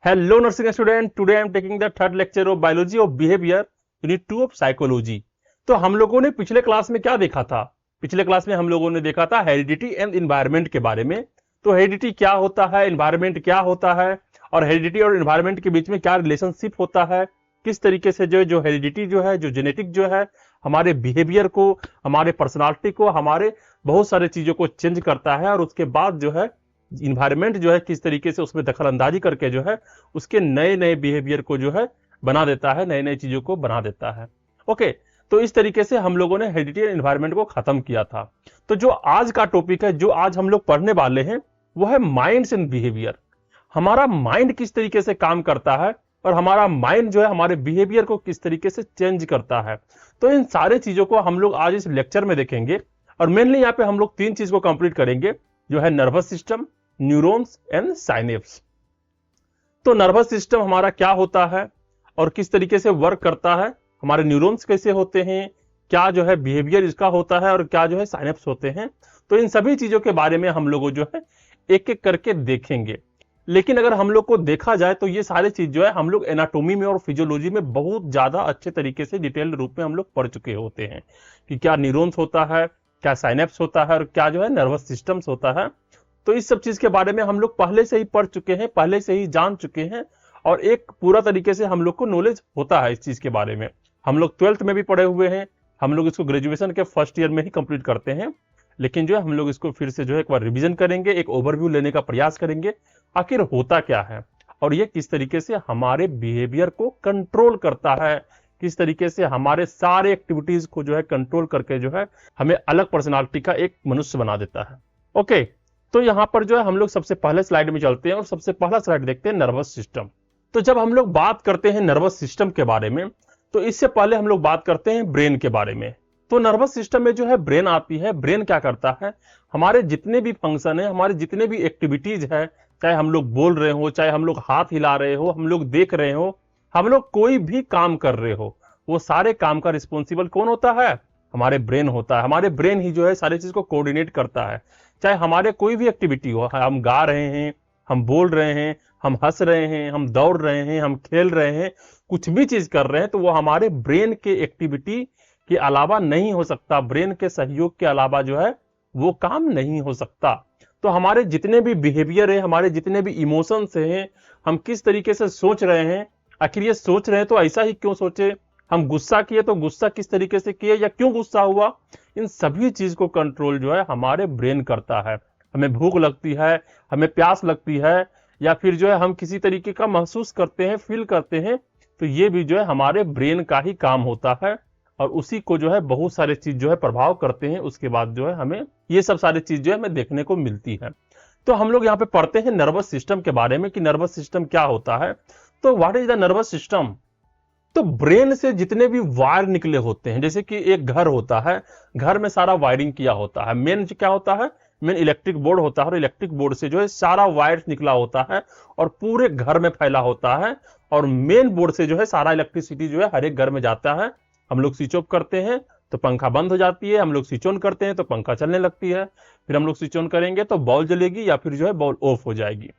Hello nursing student, today I am taking the third lecture of biology of behavior, unit 2 of psychology। तो हम लोगों ने पिछले class में क्या देखा था? पिछले क्लास में हम लोगों ने देखा था हेरिडिटी एंड एनवायरनमेंट के बारे में। तो हेरिडिटी क्या होता है, एनवायरनमेंट क्या होता है और हेरिडिटी और एनवायरनमेंट के बीच में क्या रिलेशनशिप होता है, किस तरीके से जो हेरिडिटी जो जेनेटिक हमारे बिहेवियर को, हमारे पर्सनालिटी को, हमारे बहुत सारे चीजों को चेंज करता है और उसके बाद इन्वायरमेंट किस तरीके से उसमें दखल अंदाजी करके उसके नए नए बिहेवियर को बना देता है, नए नए चीजों को बना देता है। ओके, तो इस तरीके से हम लोगों ने हेरिडिटी एंड एनवायरनमेंट को खत्म किया था। तो जो आज का टॉपिक है, जो आज हम लोग पढ़ने वाले हैं, वो है माइंड्स एंड बिहेवियर। हमारा माइंड किस तरीके से काम करता है और हमारा माइंड हमारे बिहेवियर को किस तरीके से चेंज करता है। तो इन सारे चीजों को हम लोग आज इस लेक्चर में देखेंगे और मेनली यहाँ पे हम लोग 3 चीज को कंप्लीट करेंगे, जो है nervous system, neurons and synapse. तो नर्वस सिस्टम हमारा क्या होता है और किस तरीके से वर्क करता है, हमारे न्यूरॉन्स कैसे होते हैं, क्या बिहेवियर इसका होता है और क्या साइनेप्स होते हैं। तो इन सभी चीजों के बारे में हम लोग एक एक करके देखेंगे। लेकिन अगर हम लोग को देखा जाए तो ये सारी चीज हम लोग एनाटॉमी में और फिजियोलॉजी में बहुत ज्यादा अच्छे तरीके से डिटेल्ड रूप में हम लोग पढ़ चुके होते हैं कि क्या न्यूरॉन्स होता है, क्या साइनेप्स होता है और क्या नर्वस सिस्टम्स होता है। तो इस सब चीज के बारे में हम लोग पहले से ही पढ़ चुके हैं, पहले से ही जान चुके हैं और एक पूरा तरीके से हम लोग को नॉलेज होता है इस चीज के बारे में। हम लोग 12th में भी पढ़े हुए हैं, हम लोग इसको ग्रेजुएशन के फर्स्ट ईयर में ही कंप्लीट करते हैं। लेकिन हम लोग इसको फिर से एक बार रिवीजन करेंगे, एक ओवरव्यू लेने का प्रयास करेंगे, आखिर होता क्या है और ये किस तरीके से हमारे बिहेवियर को कंट्रोल करता है, किस तरीके से हमारे सारे एक्टिविटीज को कंट्रोल करके हमें अलग पर्सनालिटी का एक मनुष्य बना देता है। ओके, तो यहां पर हम लोग सबसे पहले स्लाइड में चलते हैं और सबसे पहला स्लाइड देखते हैं नर्वस सिस्टम। तो जब हम लोग बात करते हैं नर्वस सिस्टम के बारे में, तो इससे पहले हम लोग बात करते हैं ब्रेन के बारे में। तो नर्वस सिस्टम में ब्रेन आती है। ब्रेन क्या करता है, हमारे जितने भी फंक्शन है, हमारे जितने भी एक्टिविटीज है, चाहे हम लोग बोल रहे हो, चाहे हम लोग हाथ हिला रहे हो, हम लोग देख रहे हो, हम लोग कोई भी काम कर रहे हो, वो सारे काम का रिस्पॉन्सिबल कौन होता है? हमारे ब्रेन होता है। हमारे ब्रेन ही सारी चीज को कोऑर्डिनेट करता है। चाहे हमारे कोई भी एक्टिविटी हो, हम गा रहे हैं, हम बोल रहे हैं, हम हंस रहे हैं, हम दौड़ रहे हैं, हम खेल रहे हैं, कुछ भी चीज कर रहे हैं, तो वो हमारे ब्रेन के एक्टिविटी के अलावा नहीं हो सकता। ब्रेन के सहयोग के अलावा वो काम नहीं हो सकता। तो हमारे जितने भी बिहेवियर है, हमारे जितने भी इमोशंस हैं, हम किस तरीके से सोच रहे हैं, आखिर ये सोच रहे हैं तो ऐसा ही क्यों सोचे, हम गुस्सा किए तो गुस्सा किस तरीके से किए या क्यों गुस्सा हुआ, इन सभी चीज को कंट्रोल हमारे ब्रेन करता है। हमें भूख लगती है, हमें प्यास लगती है, या फिर हम किसी तरीके का महसूस करते हैं, फील करते हैं, तो ये भी हमारे ब्रेन का ही काम होता है और उसी को बहुत सारे चीज प्रभाव करते हैं। उसके बाद हमें ये सब सारी चीज हमें देखने को मिलती है। तो हम लोग यहाँ पे पढ़ते हैं नर्वस सिस्टम के बारे में कि नर्वस सिस्टम क्या होता है। तो what is the nervous system? तो ब्रेन से जितने भी वायर निकले होते हैं, जैसे कि एक घर होता है, घर में सारा वायरिंग किया होता है। मेन क्या होता है, मेन इलेक्ट्रिक बोर्ड होता है और इलेक्ट्रिक बोर्ड से सारा वायर निकला होता है और पूरे घर में फैला होता है। और मेन बोर्ड से सारा इलेक्ट्रिसिटी हर एक घर में जाता है। हम लोग स्विच ऑफ करते हैं तो पंखा बंद हो जाती है, हम लोग स्विच ऑन करते हैं तो पंखा चलने लगती है, फिर हम लोग स्विच ऑन करेंगे तो बॉल जलेगी या फिर बॉल ऑफ हो जाएगी।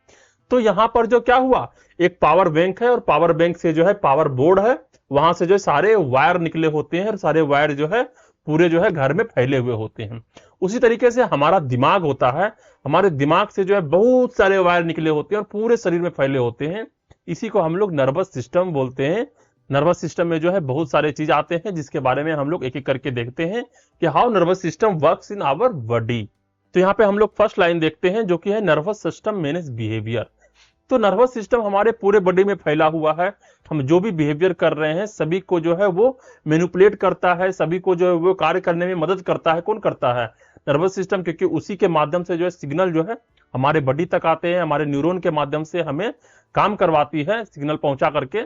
तो यहां पर क्या हुआ, एक पावर बैंक है और पावर बैंक से पावर बोर्ड है, वहां से सारे वायर निकले होते हैं और सारे वायर पूरे घर में फैले हुए होते हैं। उसी तरीके से हमारा दिमाग होता है, हमारे दिमाग से बहुत सारे वायर निकले होते हैं और पूरे शरीर में फैले होते हैं। इसी को हम लोग नर्वस सिस्टम बोलते हैं। नर्वस सिस्टम में बहुत सारे चीज आते हैं जिसके बारे में हम लोग एक एक करके देखते हैं कि how nervous system works in our body. तो यहाँ पे हम लोग फर्स्ट लाइन देखते हैं जो कि है नर्वस सिस्टम मैनेज बिहेवियर। तो नर्वस सिस्टम हमारे पूरे बॉडी में फैला हुआ है। हम जो भी बिहेवियर कर रहे हैं सभी को वो मैनिपुलेट करता है, सभी को वो कार्य करने में मदद करता है। कौन करता है? नर्वस सिस्टम, क्योंकि उसी के माध्यम से सिग्नल हमारे बॉडी तक आते हैं, हमारे न्यूरॉन के माध्यम से हमें काम करवाती है सिग्नल पहुंचा करके।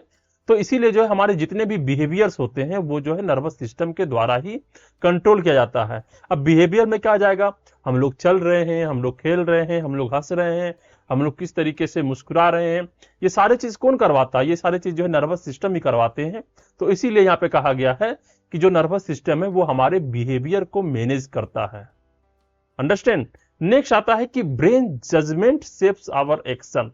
तो इसीलिए हमारे जितने भी बिहेवियर्स होते हैं वो नर्वस सिस्टम के द्वारा ही कंट्रोल किया जाता है। अब बिहेवियर में क्या आ जाएगा, हम लोग चल रहे हैं, हम लोग खेल रहे हैं, हम लोग हंस रहे हैं, हम लोग किस तरीके से मुस्कुरा रहे हैं, ये सारे चीज कौन करवाता है? ये सारे चीज नर्वस सिस्टम ही करवाते हैं। तो इसीलिए यहाँ पे कहा गया है कि जो नर्वस सिस्टम है वो हमारे बिहेवियर को मैनेज करता है। अंडरस्टैंड? नेक्स्ट आता है कि brain judgement shapes our action.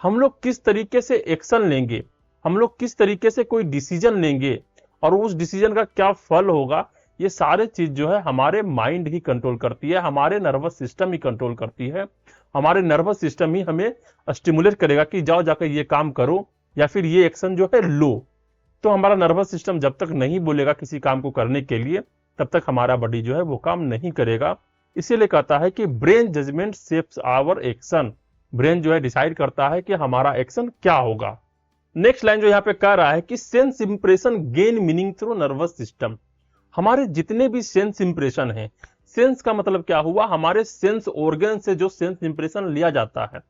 हम लोग किस तरीके से एक्शन लेंगे, हम लोग किस तरीके से कोई डिसीजन लेंगे और उस डिसीजन का क्या फल होगा, ये सारे चीज जो है हमारे माइंड ही कंट्रोल करती है, हमारे नर्वस सिस्टम ही कंट्रोल करती है। हमारे नर्वस सिस्टम ही हमें स्टिमुलेट करेगा कि जाओ जाकर ये काम करो या फिर ये एक्शन जो है लो। तो हमारा नर्वस सिस्टम जब तक नहीं बोलेगा किसी काम को करने के लिए, तब तक हमारा बॉडी जो है वो काम नहीं करेगा। इसीलिए कहता है कि brain judgement shapes our action. Brain जो है डिसाइड करता है कि हमारा एक्शन क्या होगा। नेक्स्ट लाइन जो यहाँ पे कह रहा है कि sense impression gain meaning through nervous system. हमारे जितने भी सेंस इंप्रेशन हैं, सेंस का मतलब क्या हुआ, हमारे सेंस ऑर्गन से जो सेंस इंप्रेशन लिया जाता है,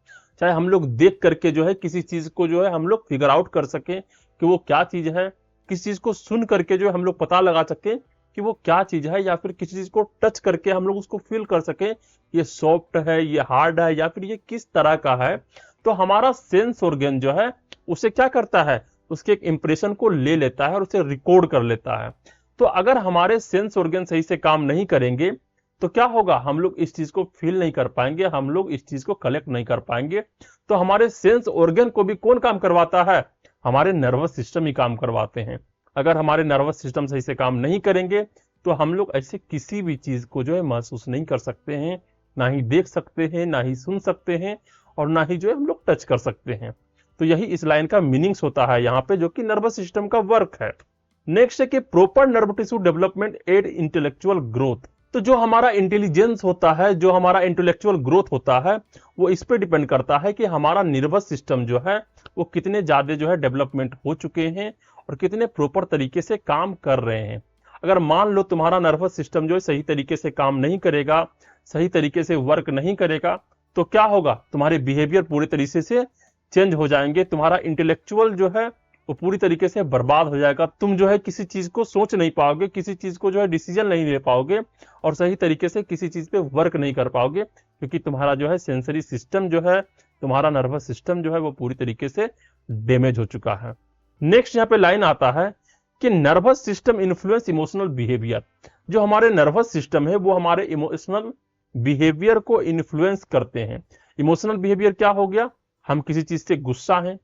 चाहे हम लोग देख करके जो है किसी चीज को जो है हम लोग फिगर आउट कर सकें कि वो क्या चीज है, किसी चीज को सुन करके जो है हम लोग पता लगा सकें कि वो क्या चीज है, या फिर किसी चीज को टच करके हम लोग उसको फील कर सकें ये सॉफ्ट है, ये हार्ड है, या फिर ये किस तरह का है। तो हमारा सेंस ऑर्गन जो है उसे क्या करता है, उसके एक इंप्रेशन को ले लेता है और उसे रिकॉर्ड कर लेता है। तो अगर हमारे सेंस ऑर्गन सही से काम नहीं करेंगे तो क्या होगा, हम लोग इस चीज को फील नहीं कर पाएंगे, हम लोग इस चीज को कलेक्ट नहीं कर पाएंगे। तो हमारे सेंस ऑर्गन को भी कौन काम करवाता है, हमारे नर्वस सिस्टम ही काम करवाते हैं। अगर हमारे नर्वस सिस्टम सही से काम नहीं करेंगे तो हम लोग ऐसे किसी भी चीज को जो है महसूस नहीं कर सकते हैं, ना ही देख सकते हैं, ना ही सुन सकते हैं, और ना ही जो है हम लोग टच कर सकते हैं। तो यही इस लाइन का मीनिंग्स होता है यहाँ पे, जो कि नर्वस सिस्टम का वर्क है। नेक्स्ट है कि proper nerve tissue development and intellectual growth. तो जो हमारा इंटेलिजेंस होता है, जो हमारा इंटेलेक्चुअल ग्रोथ होता है, वो इस पे डिपेंड करता है कि हमारा नर्वस सिस्टम जो है वो कितने ज्यादा जो है डेवलपमेंट हो चुके हैं और कितने प्रॉपर तरीके से काम कर रहे हैं। अगर मान लो तुम्हारा नर्वस सिस्टम जो है सही तरीके से काम नहीं करेगा, सही तरीके से वर्क नहीं करेगा, तो क्या होगा, तुम्हारे बिहेवियर पूरी तरीके से चेंज हो जाएंगे, तुम्हारा इंटेलेक्चुअल जो है वो पूरी तरीके से बर्बाद हो जाएगा। तुम जो है किसी चीज को सोच नहीं पाओगे, किसी चीज को जो है डिसीजन नहीं ले पाओगे और सही तरीके से किसी चीज पे वर्क नहीं कर पाओगे, क्योंकि तुम्हारा जो है सेंसरी सिस्टम जो है, तुम्हारा नर्वस सिस्टम जो है वो पूरी तरीके से डैमेज हो चुका है। नेक्स्ट यहाँ पे लाइन आता है कि nervous system influence emotional behaviour. जो हमारे नर्वस सिस्टम है वो हमारे इमोशनल बिहेवियर को इन्फ्लुएंस करते हैं। इमोशनल बिहेवियर क्या हो गया, हम किसी चीज से गुस्सा हैं,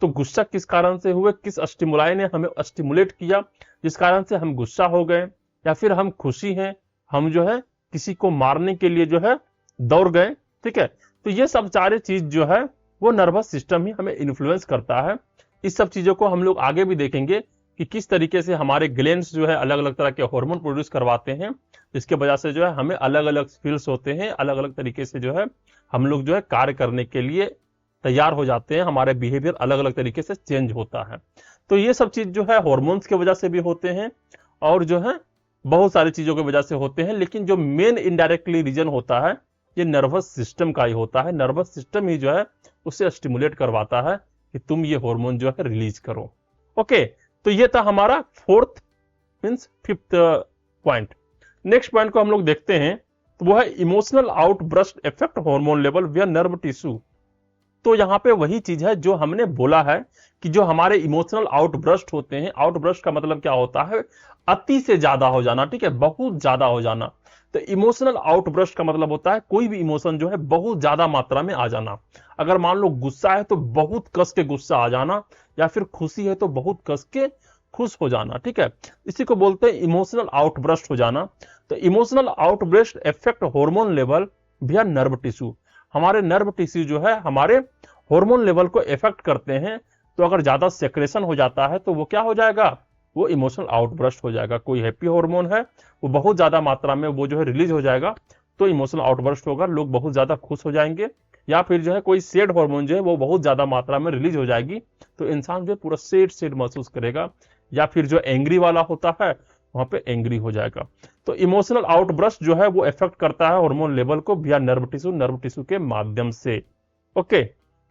तो गुस्सा किस कारण से हुए, किस स्टिमुलाई ने हमें स्टिमुलेट किया जिस कारण से हम गुस्सा हो गए, या फिर हम खुशी हैं, हम जो है किसी को मारने के लिए जो है दौड़ गए। ठीक है, तो ये सब सारे चीज जो है वो नर्वस सिस्टम ही हमें इन्फ्लुएंस करता है। इस सब चीजों को हम लोग आगे भी देखेंगे कि किस तरीके से हमारे ग्लैंड्स जो है अलग अलग तरह के हार्मोन प्रोड्यूस करवाते हैं, जिसके वजह से जो है हमें अलग अलग फील्स होते हैं, अलग अलग तरीके से जो है हम लोग जो है कार्य करने के लिए तैयार हो जाते हैं, हमारे बिहेवियर अलग अलग तरीके से चेंज होता है। तो ये सब चीज जो है हार्मोन्स की वजह से भी होते हैं और जो है बहुत सारी चीजों की वजह से होते हैं, लेकिन जो मेन इनडायरेक्टली रीजन होता है ये नर्वस सिस्टम का ही होता है। नर्वस सिस्टम ही जो है उसे स्टिमुलेट करवाता है कि तुम ये हार्मोन जो है रिलीज करो। ओके, तो ये था हमारा fourth means fifth point. Next point को हम लोग देखते हैं, तो वो है emotional outburst effect hormone level विया नर्व टिश्यू। तो यहाँ पे वही चीज है जो हमने बोला है कि जो हमारे इमोशनल आउटबर्स्ट होते हैं, आउटबर्स्ट का मतलब क्या होता है, अति से ज्यादा हो जाना। ठीक है, बहुत ज्यादा हो जाना। तो इमोशनल आउटबर्स्ट का मतलब होता है कोई भी इमोशन जो है बहुत ज्यादा मात्रा में आ जाना। अगर मान लो गुस्सा है तो बहुत कस के गुस्सा आ जाना, या फिर खुशी है तो बहुत कस के खुश हो जाना। ठीक है, इसी को बोलते हैं इमोशनल आउटबर्स्ट हो जाना। तो emotional outburst effect hormone level विया नर्व टिश्यू। हमारे नर्व टिश्यू जो है हमारे हार्मोन लेवल को इफेक्ट करते हैं। तो अगर ज्यादा सेक्रेशन हो जाता है तो वो क्या हो जाएगा, वो इमोशनल आउटबर्स्ट हो जाएगा। कोई हैप्पी हार्मोन है वो बहुत ज्यादा मात्रा में वो जो है रिलीज हो जाएगा तो इमोशनल आउटबर्स्ट होगा, लोग बहुत ज्यादा खुश हो जाएंगे। या फिर जो है कोई सैड हार्मोन जो है वो बहुत ज्यादा मात्रा में रिलीज हो जाएगी तो इंसान जो है पूरा सैड सैड महसूस करेगा। या फिर जो एंग्री वाला होता है वहां पे एंग्री हो जाएगा। तो इमोशनल आउटबर्स्ट जो है वो इफेक्ट करता है हार्मोन लेवल को विया नर्व टिश्यू के माध्यम से। ओके,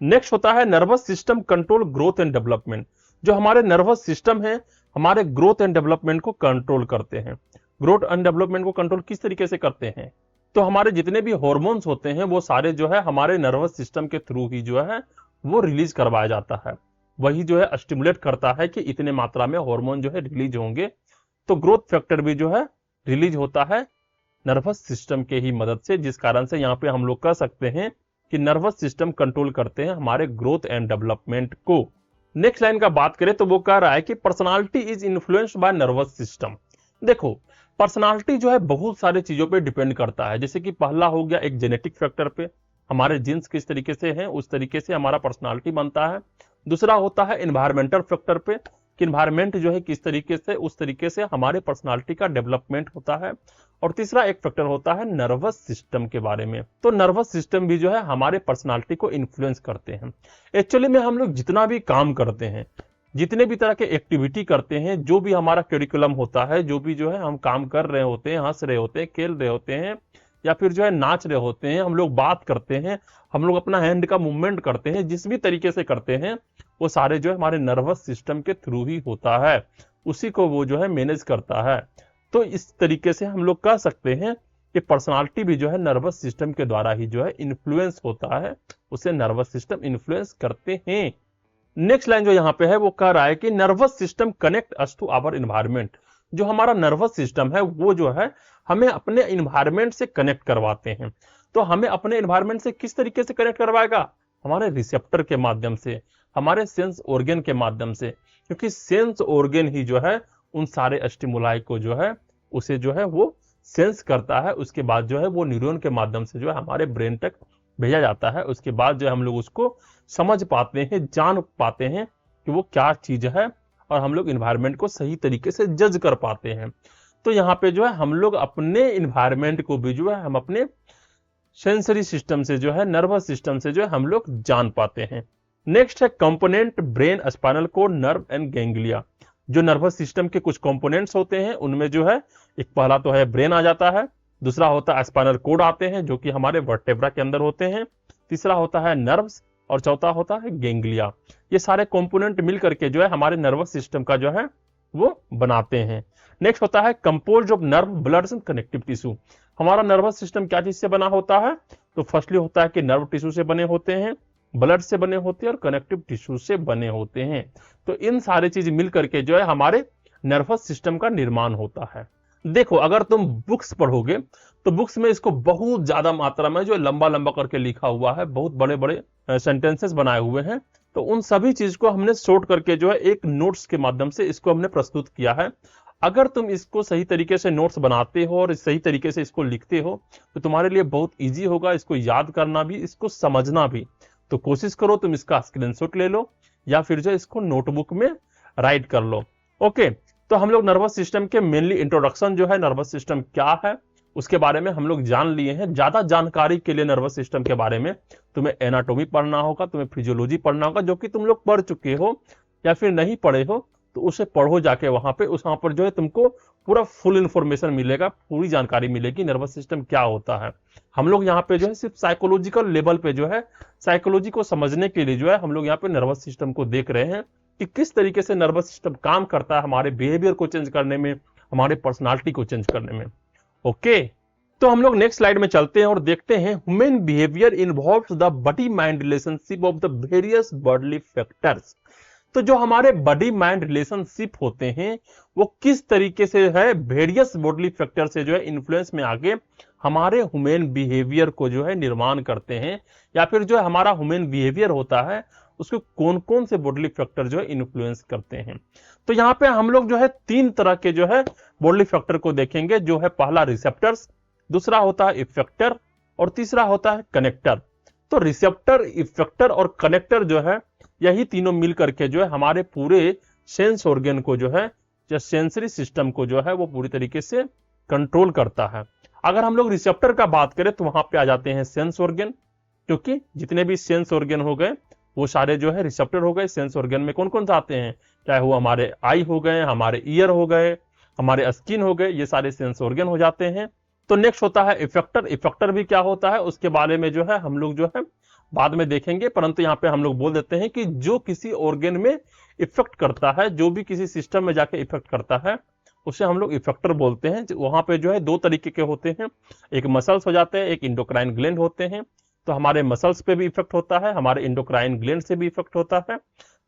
नेक्स्ट होता है nervous system control growth and development. जो हमारे नर्वस सिस्टम है हमारे ग्रोथ एंड डेवलपमेंट को कंट्रोल करते हैं। ग्रोथ एंड डेवलपमेंट को कंट्रोल किस तरीके से करते हैं, तो हमारे जितने भी हार्मोन्स होते हैं वो सारे जो है हमारे नर्वस सिस्टम के थ्रू ही जो है वो रिलीज करवाया जाता है। वही जो है स्टिमुलेट करता है कि इतने मात्रा में हार्मोन जो है रिलीज होंगे। तो ग्रोथ फैक्टर भी जो है रिलीज होता है नर्वस सिस्टम के ही मदद से, जिस कारण से यहाँ पे हम लोग कह सकते हैं कि नर्वस सिस्टम कंट्रोल करते हैं हमारे ग्रोथ एंड डेवलपमेंट को। नेक्स्ट लाइन का बात करें तो वो कह रहा है कि personality is influenced by nervous system. देखो, पर्सनालिटी जो है बहुत सारी चीजों पे डिपेंड करता है। जैसे कि पहला हो गया एक जेनेटिक फैक्टर पे, हमारे जीन्स किस तरीके से हैं उस तरीके से हमारा पर्सनालिटी बनता है। दूसरा होता है एनवायरमेंटल फैक्टर पे, कि एनवायरमेंट जो है किस तरीके से, उस तरीके से हमारे पर्सनालिटी का डेवलपमेंट होता है। और तीसरा एक फैक्टर होता है नर्वस सिस्टम के बारे में। तो नर्वस सिस्टम भी जो है हमारे पर्सनालिटी को इन्फ्लुएंस करते हैं। एक्चुअली में हम लोग जितना भी काम करते हैं, जितने भी तरह के एक्टिविटी करते हैं, जो भी हमारा करिकुलम होता है, जो भी जो है हम काम कर रहे होते हैं, हंस रहे होते हैं, खेल रहे होते हैं, या फिर जो है नाच रहे होते हैं, हम लोग बात करते हैं, हम लोग अपना हैंड का मूवमेंट करते हैं, जिस भी तरीके से करते हैं वो सारे जो है हमारे नर्वस सिस्टम के थ्रू ही होता है। उसी को वो जो है मैनेज करता है। तो इस तरीके से हम लोग कह सकते हैं कि पर्सनालिटी भी जो है नर्वस सिस्टम के द्वारा ही जो है इन्फ्लुएंस होता है, उसे नर्वस सिस्टम इन्फ्लुएंस करते हैं। नेक्स्ट लाइन जो यहाँ पे है वो कह रहा है कि nervous system connect us to our environment. जो हमारा नर्वस सिस्टम है वो जो है हमें अपने इन्वायरमेंट से कनेक्ट करवाते हैं। तो हमें अपने इन्वायरमेंट से किस तरीके से कनेक्ट करवाएगा? हमारे रिसेप्टर के माध्यम से, हमारे सेंस ऑर्गन के माध्यम से, क्योंकि सेंस ऑर्गन ही जो है उन सारे स्टिमुलाई को जो है उसे जो है वो सेंस करता है। उसके बाद जो है वो न्यूरॉन के माध्यम से जो है हमारे ब्रेन तक भेजा जाता है। उसके बाद जो है हम लोग उसको समझ पाते हैं, जान पाते हैं कि वो क्या चीज है, और हम लोग इन्वायरमेंट को सही तरीके से जज कर पाते हैं। तो यहाँ पे जो है हम लोग अपने इन्वायरमेंट को भी जो है हम अपने सेंसरी सिस्टम से जो है, नर्वस सिस्टम से जो है हम लोग जान पाते हैं। नेक्स्ट है component brain, spinal cord, nerve and ganglia. जो नर्वस सिस्टम के कुछ कंपोनेंट्स होते हैं उनमें जो है एक पहला तो है ब्रेन आ जाता है, दूसरा होता है स्पाइनल कोड आते हैं जो कि हमारे वर्टेब्रा के अंदर होते हैं, तीसरा होता है नर्व्स, और चौथा होता है गैंग्लिया। ये सारे कंपोनेंट मिल करके जो है हमारे नर्वस सिस्टम का जो है वो बनाते हैं। नेक्स्ट होता है compose of nerve, blood and connective tissue. हमारा नर्वस सिस्टम क्या चीज से बना होता है? तो फर्स्टली होता है कि नर्व टिश्यू से बने होते हैं, ब्लड से बने होते हैं और कनेक्टिव टिश्यू से बने होते हैं। तो इन सारे चीज मिल करके जो है हमारे नर्वस सिस्टम का निर्माण होता है। देखो, अगर तुम बुक्स पढ़ोगे तो बुक्स में इसको बहुत ज्यादा मात्रा में जो लंबा लंबा करके लिखा हुआ है, बहुत बड़े बड़े सेंटेंसेस बनाए हुए हैं। तो उन सभी चीज को हमने शॉर्ट करके जो है एक नोट्स के माध्यम से इसको हमने प्रस्तुत किया है। अगर तुम इसको सही तरीके से नोट्स बनाते हो और सही तरीके से इसको लिखते हो तो तुम्हारे लिए बहुत इजी होगा इसको याद करना भी, इसको समझना भी। तो कोशिश करो तुम इसका स्क्रीनशॉट ले लो या फिर जो इसको नोटबुक में राइट कर लो। ओके, तो हम लोग नर्वस सिस्टम के मेनली इंट्रोडक्शन जो है, नर्वस सिस्टम क्या है उसके बारे में हम लोग जान लिए हैं। ज्यादा जानकारी के लिए नर्वस सिस्टम के बारे में तुम्हें एनाटॉमी पढ़ना होगा, तुम्हें फिजियोलॉजी पढ़ना होगा, जो कि तुम लोग पढ़ चुके हो, या फिर नहीं पढ़े हो तो उसे पढ़ो जाके वहां पे। वहां पर जो है तुमको पूरा फुल इंफॉर्मेशन मिलेगा, पूरी जानकारी मिलेगी नर्वस सिस्टम क्या होता है। हम लोग यहाँ पे जो है सिर्फ साइकोलॉजिकल लेवल पे जो है साइकोलॉजी को समझने के लिए जो है हम लोग यहाँ पे नर्वस सिस्टम को देख रहे हैं कि किस तरीके से नर्वस सिस्टम काम करता है हमारे बिहेवियर को चेंज करने में, हमारे पर्सनालिटी को चेंज करने में। ओके, तो हम लोग नेक्स्ट स्लाइड में चलते हैं और देखते हैं human behaviour involves the body mind relationship of the various bodily factors. तो जो हमारे बॉडी माइंड रिलेशनशिप होते हैं वो किस तरीके से है वेरियस बॉडीली फैक्टर से जो है इन्फ्लुएंस में आके हमारे ह्यूमन बिहेवियर को जो है निर्माण करते हैं, या फिर जो है हमारा ह्यूमन बिहेवियर होता है उसको कौन कौन से बॉडीली फैक्टर जो है इन्फ्लुएंस करते हैं। तो यहाँ पे हम लोग जो है तीन तरह के जो है बॉडीली फैक्टर को देखेंगे, जो है पहला रिसेप्टर्स, दूसरा होता है इफेक्टर और तीसरा होता है कनेक्टर। तो रिसेप्टर, इफेक्टर और कनेक्टर जो है यही तीनों मिल करके जो है हमारे पूरे सेंस ऑर्गन को जो है, या सेंसरी सिस्टम को जो है वो पूरी तरीके से कंट्रोल करता है। अगर हम लोग रिसेप्टर का बात करें तो वहां पे आ जाते हैं सेंस ऑर्गन, क्योंकि जितने भी सेंस ऑर्गन हो गए वो सारे जो है रिसेप्टर हो गए। सेंस ऑर्गन में कौन कौन से आते हैं? चाहे वो हमारे आई हो गए, हमारे ईयर हो गए, हमारे स्किन हो गए, ये सारे सेंस ऑर्गन हो जाते हैं। तो नेक्स्ट होता है इफेक्टर। इफेक्टर भी क्या होता है उसके बारे में जो है हम लोग जो है बाद में देखेंगे, परंतु यहाँ पे हम लोग बोल देते हैं कि जो किसी ऑर्गन में इफेक्ट करता है, जो भी किसी सिस्टम में जाके इफेक्ट करता है उसे हम लोग इफेक्टर बोलते हैं। वहां पे जो है दो तरीके के होते हैं, एक मसल्स हो जाते हैं, एक इंडोक्राइन ग्लैंड होते हैं। तो हमारे मसल्स पे भी इफेक्ट होता है, हमारे इंडोक्राइन ग्लैंड से भी इफेक्ट होता है।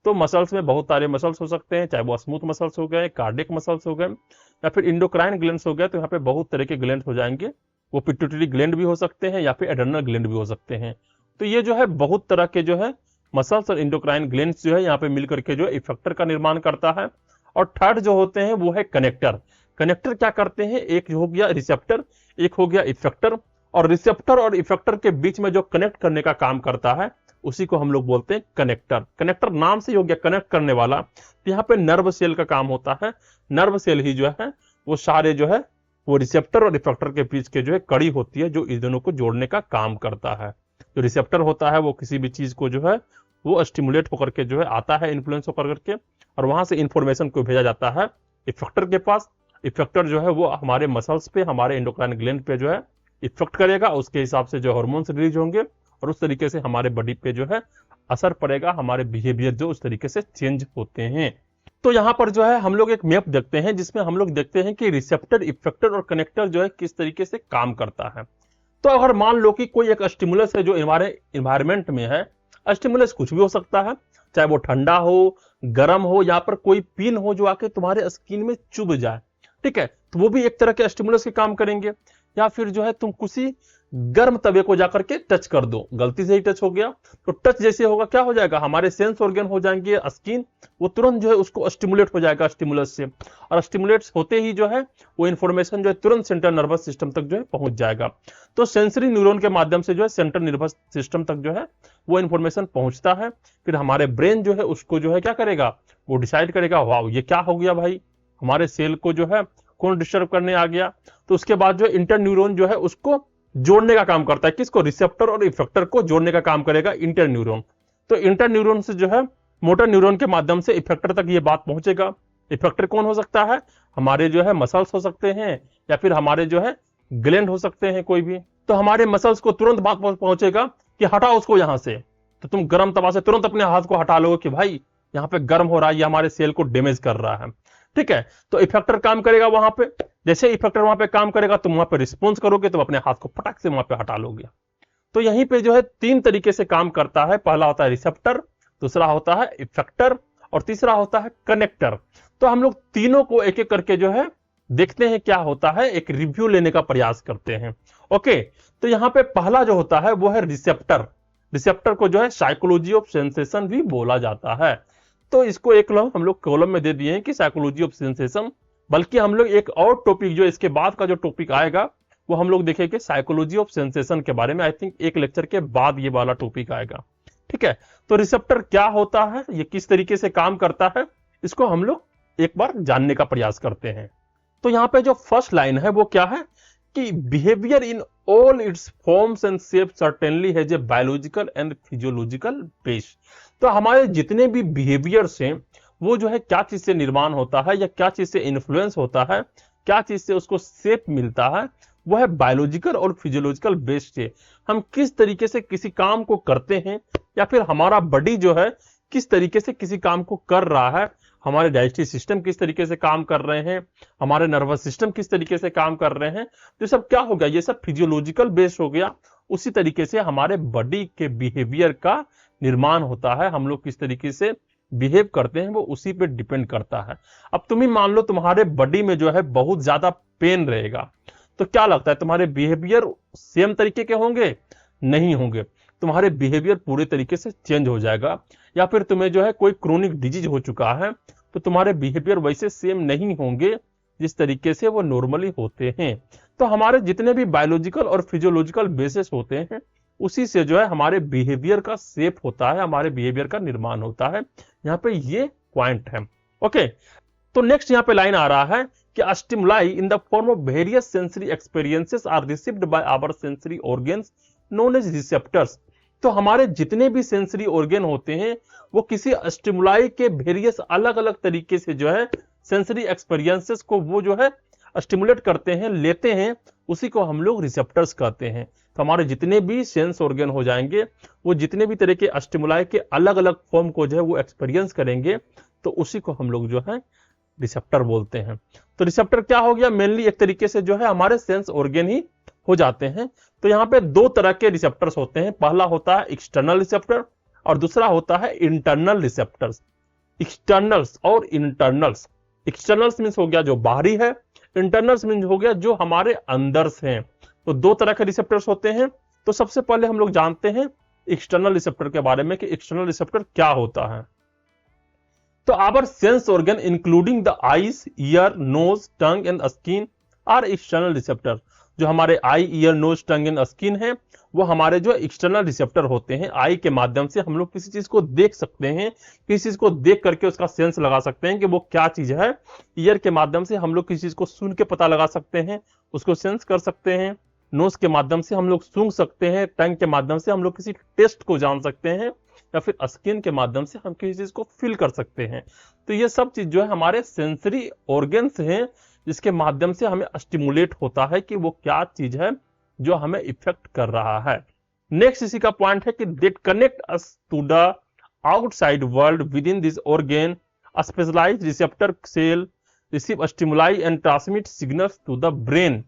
तो मसल्स में बहुत सारे मसल्स हो सकते हैं, चाहे वो स्मूथ मसल्स हो गए, कार्डियक मसल्स हो गए, या फिर इंडोक्राइन ग्लैंड्स हो गए। तो यहाँ पे बहुत तरह के ग्लैंड हो जाएंगे, वो पिट्यूटरी ग्लैंड भी हो सकते हैं या फिर एड्रेनल ग्लैंड भी हो सकते हैं। तो ये जो है बहुत तरह के जो है मसल्स और इंडोक्राइन ग्लैंड्स जो है यहाँ पे मिलकर के जो है इफेक्टर का निर्माण करता है। और थर्ड जो होते हैं वो है कनेक्टर। कनेक्टर क्या करते हैं, एक हो गया रिसेप्टर, एक हो गया इफेक्टर, और रिसेप्टर और इफेक्टर के बीच में जो कनेक्ट करने का काम करता है उसी को हम लोग बोलते हैं कनेक्टर। कनेक्टर नाम से ही हो गया कनेक्ट करने वाला। तो यहाँ पे नर्व सेल का काम होता है। नर्व सेल ही जो है वो सारे जो है वो रिसेप्टर और इफेक्टर के बीच के जो है कड़ी होती है जो इन दोनों को जोड़ने का काम करता है। जो रिसेप्टर होता है वो किसी भी चीज को जो है वो स्टिमुलेट होकर के जो है आता है, इन्फ्लुएंस होकर के, और वहां से इंफॉर्मेशन को भेजा जाता है इफेक्टर के पास। इफेक्टर जो है वो हमारे मसल्स पे, हमारे एंडोक्राइन ग्लैंड पे जो है इफेक्ट करेगा, उसके हिसाब से जो हार्मोन्स रिलीज होंगे और उस तरीके से हमारे बॉडी पे जो है असर पड़ेगा, हमारे बिहेवियर जो उस तरीके से चेंज होते हैं। तो यहाँ पर जो है हम लोग एक मैप देखते हैं जिसमें हम लोग देखते हैं कि रिसेप्टर, इफेक्टर और कनेक्टर जो है किस तरीके से काम करता है। तो अगर मान लो कि कोई एक स्टिमुलस है जो हमारे इन्वायरमेंट में है, स्टिमुलस कुछ भी हो सकता है, चाहे वो ठंडा हो, गर्म हो, या पर कोई पिन हो जो आके तुम्हारे स्किन में चुभ जाए, ठीक है, तो वो भी एक तरह के स्टिमुलस के काम करेंगे। या फिर जो है तुम किसी गर्म तवे को जाकर के टच कर दो, गलती से ही टच हो गया, तो टच जैसे होगा क्या हो जाएगा, हमारे सेंस ऑर्गन हो जाएंगे स्किन, वो तुरंत जो है उसको स्टिमुलेट हो जाएगा स्टिमुलस से, और स्टिमुलेट होते ही जो है वो इंफॉर्मेशन जो है तुरंत सेंट्रल नर्वस सिस्टम तक जो है पहुंच जाएगा। तो सेंसरी न्यूरॉन के माध्यम से जो है सेंट्रल नर्वस सिस्टम तक जो है वो इंफॉर्मेशन पहुंचता है। फिर हमारे ब्रेन जो है उसको जो है क्या करेगा, वो डिसाइड करेगा वाह ये क्या हो गया भाई, हमारे सेल को जो है कौन डिस्टर्ब करने आ गया। तो उसके बाद जो इंटर न्यूरॉन जो है उसको जोड़ने का काम करता है, किसको, रिसेप्टर और इफेक्टर को जोड़ने का काम करेगा इंटर न्यूरॉन। तो इंटर न्यूरॉन से जो है मोटर न्यूरॉन के माध्यम से इफेक्टर तक ये बात पहुंचेगा। इफेक्टर कौन हो सकता है, हमारे जो है मसल्स हो सकते हैं, या फिर हमारे जो है ग्लैंड हो सकते हैं कोई भी। तो हमारे मसल्स को तुरंत बात पहुंचेगा कि हटाओ उसको यहां से, तो तुम गर्म तवा से तुरंत अपने हाथ को हटा लोगे कि भाई यहाँ पे गर्म हो रहा है, ये हमारे सेल को डैमेज कर रहा है, ठीक है। तो इफेक्टर काम करेगा वहां पे, जैसे इफेक्टर वहां पे काम करेगा तुम वहां पे रिस्पॉन्स करोगे, तुम अपने हाथ को फटाक से वहां पे हटा लोगे। तो यहीं पे जो है तीन तरीके से काम करता है, पहला होता है रिसेप्टर, दूसरा होता है इफेक्टर, और तीसरा होता है कनेक्टर। तो हम लोग तीनों को एक एक करके जो है देखते हैं क्या होता है, एक रिव्यू लेने का प्रयास करते हैं। ओके, तो यहाँ पे पहला जो होता है वो है रिसेप्टर। रिसेप्टर को जो है साइकोलॉजी ऑफ सेंसेशन भी बोला जाता है। तो इसको एक हम लोग कॉलम में दे दिए हैं कि साइकोलॉजी ऑफ सेंसेशन, बल्कि हम लोग एक और टॉपिक जो इसके बाद का जो टॉपिक आएगा वो हम लोग देखेंगे साइकोलॉजी ऑफ सेंसेशन के बारे में। आई थिंक एक लेक्चर के बाद ये वाला टॉपिक आएगा, ठीक है। तो रिसेप्टर क्या होता है, ये किस तरीके से काम करता है, इसको हम लोग एक बार जानने का प्रयास करते हैं। तो यहाँ पे जो फर्स्ट लाइन है वो क्या है कि behaviour in all it's forms and shape certainly has a biological and physiological base. तो हमारे जितने भी बिहेवियर्स हैं वो जो है क्या चीज से निर्माण होता है, या क्या चीज से इन्फ्लुएंस होता है, क्या चीज से उसको शेप मिलता है, वो है बायोलॉजिकल और फिजियोलॉजिकल बेस से। हम किस तरीके से किसी काम को करते हैं, या फिर हमारा बॉडी जो है किस तरीके से किसी काम को कर रहा है, हमारे डाइजेस्टिव सिस्टम किस तरीके से काम कर रहे हैं, हमारे नर्वस सिस्टम किस तरीके से काम कर रहे हैं, तो सब क्या हो गया, ये सब फिजियोलॉजिकल बेस हो गया। उसी तरीके से हमारे बॉडी के बिहेवियर का निर्माण होता है, हम लोग किस तरीके से बिहेव करते हैं वो उसी पे डिपेंड करता है। अब तुम ही मान लो तुम्हारे बॉडी में जो है बहुत ज्यादा पेन रहेगा, तो क्या लगता है तुम्हारे बिहेवियर सेम तरीके के होंगे? नहीं होंगे, तुम्हारे बिहेवियर पूरे तरीके से चेंज हो जाएगा। या फिर तुम्हें जो है कोई क्रोनिक डिजीज हो चुका है तो तुम्हारे बिहेवियर वैसे सेम नहीं होंगे जिस तरीके से वो नॉर्मली होते हैं। तो हमारे जितने भी बायोलॉजिकल और फिजियोलॉजिकल बेसिस होते हैं उसी से जो है हमारे बिहेवियर का शेप होता है, हमारे बिहेवियर का निर्माण होता है। यहाँ पे ये पॉइंट है। ओके, तो नेक्स्ट यहाँ पे लाइन आ रहा है कि stimuli in the form of various sensory experiences are received by our sensory organs known as receptors. तो हमारे जितने भी सेंसरी ऑर्गन होते हैं वो किसी स्टिमुलाई के वेरियस अलग अलग तरीके से जो है सेंसरी एक्सपीरियंसेस को वो जो है स्टिमुलेट करते हैं, लेते हैं, उसी को हम लोग रिसेप्टर्स कहते हैं। तो हमारे जितने भी सेंस ऑर्गन हो जाएंगे वो जितने भी तरह के स्टिमुलाई के अलग अलग फॉर्म को जो है वो एक्सपीरियंस करेंगे, तो उसी को हम लोग जो है रिसेप्टर बोलते हैं। तो रिसेप्टर क्या हो गया, मेनली एक तरीके से जो है हमारे सेंस ऑर्गन ही हो जाते हैं। तो यहाँ पे दो तरह के रिसेप्टर्स होते हैं, पहला होता है एक्सटर्नल रिसेप्टर और दूसरा होता है इंटरनल रिसेप्टर्स। एक्सटर्नल्स और इंटरनल्स, एक्सटर्नल्स मीन्स हो गया जो बाहरी है, इंटरनल्स मीन्स हो गया जो हमारे अंदर से हैं। तो दो तरह के रिसेप्टर्स होते हैं। तो सबसे पहले हम लोग जानते हैं एक्सटर्नल रिसेप्टर के बारे में कि एक्सटर्नल रिसेप्टर क्या होता है। तो our sense organ including the eyes, ear, nose, tongue and skin are external receptor. जो हमारे eye, ear, nose, tongue and skin है वो हमारे जो एक्सटर्नल रिसेप्टर होते हैं। आई के माध्यम से हम लोग किसी चीज को देख सकते हैं, किसी चीज को देख करके उसका सेंस लगा सकते हैं कि वो क्या चीज है। ईयर के माध्यम से हम लोग किसी चीज को सुन के पता लगा सकते हैं, उसको सेंस कर सकते हैं। नोज के माध्यम से हम लोग सूंघ सकते हैं। टंग के माध्यम से हम लोग किसी टेस्ट को जान सकते हैं, या फिर स्किन के माध्यम से हम किसी चीज को फील कर सकते हैं। तो ये सब चीज जो है हमारे सेंसरी ऑर्गन्स हैं, जिसके माध्यम से हमें स्टिमुलेट होता है कि वो क्या चीज है जो हमें इफेक्ट कर रहा है। नेक्स्ट इसी का पॉइंट है कि that connect us to the outside world with in this organ, specialised receptor cell receive stimuli and transmit signals to the brain.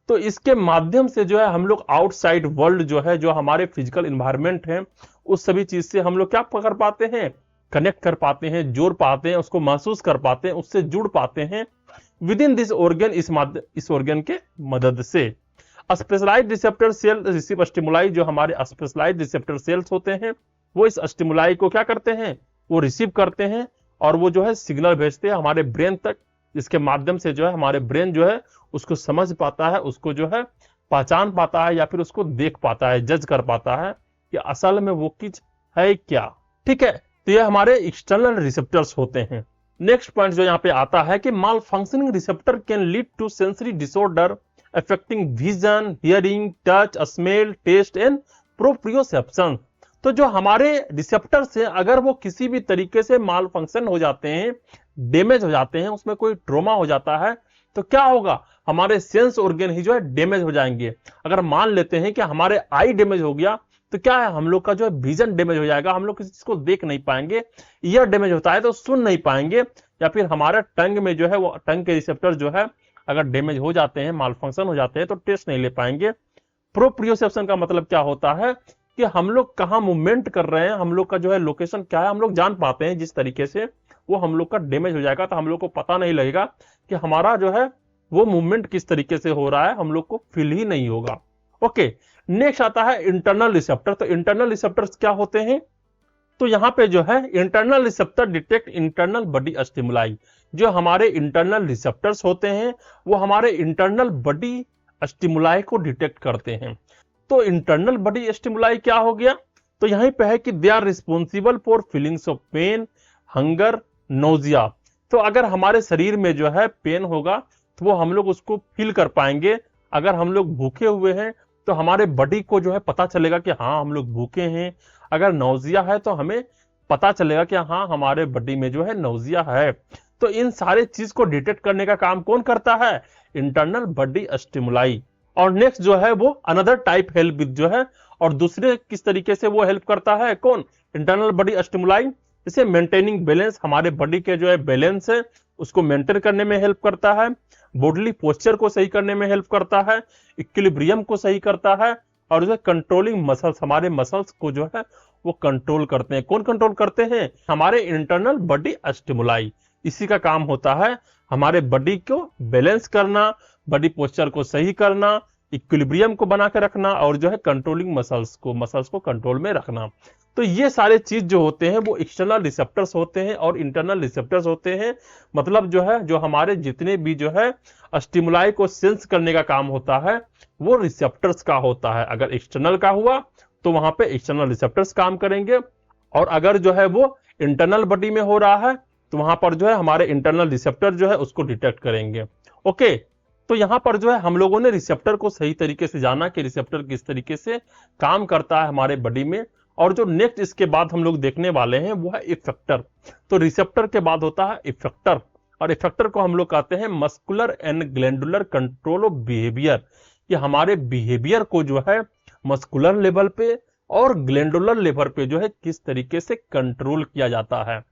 तो इसके माध्यम से जो है हम लोग आउटसाइड वर्ल्ड जो है, जो हमारे फिजिकल इन्वायरमेंट है, उस सभी चीज से हम लोग क्या कर पाते हैं, कनेक्ट कर पाते हैं, जोड़ पाते हैं, उसको महसूस कर पाते हैं, उससे जुड़ पाते हैं विद इन दिस ऑर्गन, इस ऑर्गन के मदद से। Specialised receptor cell receive stimuli, जो हमारे स्पेशलाइज्ड रिसेप्टर सेल्स होते हैं वो इस स्टिमुलाई को क्या करते हैं, वो रिसीव करते हैं और वो जो है सिग्नल भेजते हैं हमारे ब्रेन तक, जिसके माध्यम से जो है हमारे ब्रेन जो है उसको समझ पाता है, उसको जो है पहचान पाता है, या फिर उसको देख पाता है, जज कर पाता है कि असल में वो चीज है क्या। ठीक है, तो ये हमारे एक्सटर्नल रिसेप्टर्स होते हैं। नेक्स्ट पॉइंट जो यहाँ पे आता है कि malfunctioning receptor can lead to sensory disorder affecting vision, hearing, touch, smell, taste and proprioception. तो जो हमारे रिसेप्टर्स हैं अगर वो किसी भी तरीके से माल फंक्शन हो जाते हैं, डैमेज हो जाते हैं, उसमें कोई ट्रोमा हो जाता है, तो क्या होगा, हमारे सेंस ऑर्गन ही जो है डैमेज हो जाएंगे। अगर मान लेते हैं कि हमारे आई डैमेज हो गया तो क्या है, हम लोग का जो है विजन डैमेज हो जाएगा, हम लोग किसी चीज को देख नहीं पाएंगे। ईयर डैमेज होता है तो सुन नहीं पाएंगे, या फिर हमारा टंग में जो है वो टंग के रिसेप्टर जो है अगर डैमेज हो जाते हैं, माल फंक्शन हो जाते हैं, तो टेस्ट नहीं ले पाएंगे। प्रोप्रियोसेप्शन का मतलब क्या होता है कि हम लोग कहाँ मूवमेंट कर रहे हैं, हम लोग का जो है लोकेशन क्या है, हम लोग जान पाते हैं। जिस तरीके से वो हम लोग का डैमेज हो जाएगा तो हम लोग को पता नहीं लगेगा कि हमारा जो है वो मूवमेंट किस तरीके से हो रहा है, हम लोग को फील ही नहीं होगा। ओके, नेक्स्ट आता है इंटरनल रिसेप्टर। तो इंटरनल रिसेप्टर्स क्या होते हैं, तो यहां पे जो है internal receptor detect internal body stimuli. जो हमारे इंटरनल रिसेप्टर्स होते हैं वो हमारे इंटरनल बॉडी स्टिमुलाई को डिटेक्ट करते हैं। तो इंटरनल बॉडी स्टिमुलाई क्या हो गया, तो यहीं पे है कि they are responsible for feelings of pain, hunger, nausea. तो अगर हमारे शरीर में जो है पेन होगा तो वो हम लोग उसको फील कर पाएंगे। अगर हम लोग भूखे हुए हैं तो हमारे बॉडी को जो है पता चलेगा कि हाँ हम लोग भूखे हैं। अगर नौजिया है तो हमें पता चलेगा कि हाँ हमारे बॉडी में जो है नौजिया है। तो इन सारे चीज को डिटेक्ट करने का काम कौन करता है, इंटरनल बॉडी स्टिमुलाई। और नेक्स्ट जो है वो अनदर टाइप हेल्प विद जो है, और दूसरे किस तरीके से वो हेल्प करता है, कौन, इंटरनल बॉडी स्टिमुलाई। जैसे मेंटेनिंग बैलेंस, हमारे बॉडी के जो है बैलेंस है उसको मेंटेन करने में हेल्प करता है, बॉडी पोस्चर को सही करने में हेल्प करता है, इक्विलिब्रियम को सही करता है, और जो है कंट्रोलिंग मसल्स, हमारे मसल्स को जो है वो कंट्रोल करते हैं। कौन कंट्रोल करते हैं, हमारे इंटरनल बॉडी स्टिमुलाई। इसी का काम होता है हमारे बॉडी को बैलेंस करना, बॉडी पोस्चर को सही करना, इक्विलिब्रियम को बना के रखना, और जो है कंट्रोलिंग मसल्स को कंट्रोल में रखना। तो ये सारे चीज जो होते हैं वो एक्सटर्नल रिसेप्टर्स होते हैं और इंटरनल रिसेप्टर्स होते हैं। मतलब जो है जो हमारे जितने भी जो है स्टिमुलाई को सेंस करने का काम होता है वो रिसेप्टर्स का होता है। अगर एक्सटर्नल का हुआ तो वहां पे एक्सटर्नल रिसेप्टर्स काम करेंगे, और अगर जो है वो इंटरनल बॉडी में हो रहा है तो वहां पर जो है हमारे इंटरनल रिसेप्टर जो है उसको डिटेक्ट करेंगे। ओके, तो यहां पर जो है हम लोगों ने रिसेप्टर को सही तरीके से जाना कि रिसेप्टर किस तरीके से काम करता है हमारे बॉडी में। और जो नेक्स्ट इसके बाद हम लोग देखने वाले हैं वो है इफेक्टर। तो रिसेप्टर के बाद होता है इफेक्टर, और इफेक्टर को हम लोग कहते हैं muscular and glandular control of behaviour. ये हमारे बिहेवियर को जो है मस्कुलर लेवल पे और ग्लैंडुलर लेवल पे जो है किस तरीके से कंट्रोल किया जाता है।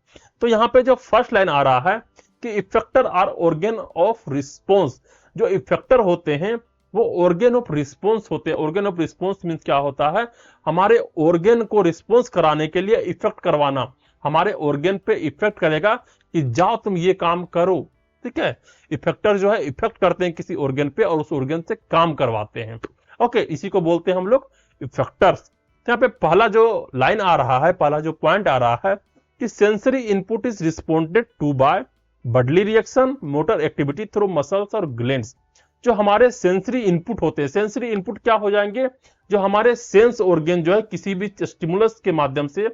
तो यहाँ पे जो फर्स्ट लाइन आ रहा है कि effector are organ of response. जो इफेक्टर होते हैं वो ऑर्गन ऑफ रिस्पॉन्स होते हैं। ऑर्गन ऑफ रिस्पॉन्स मींस क्या होता है, हमारे ऑर्गन को रिस्पॉन्स कराने के लिए इफेक्ट करवाना। हमारे ऑर्गन पे इफेक्ट करेगा कि जाओ तुम ये काम करो। ठीक है, इफेक्टर जो है इफेक्ट करते हैं किसी ऑर्गन पे और उस ऑर्गन से काम करवाते हैं। ओके, इसी को बोलते हैं हम लोग इफेक्टर्स। तो यहाँ पे पहला जो लाइन आ रहा है, पहला जो पॉइंट आ रहा है कि sensory input is responded to by bodily reaction, motor activity through muscles और ग्लैंड्स। जो हमारे सेंसरी इनपुट होते हैं, सेंसरी इनपुट क्या हो जाएंगे, जो हमारे सेंस ऑर्गन जो है किसी भी स्टिमुलस के माध्यम से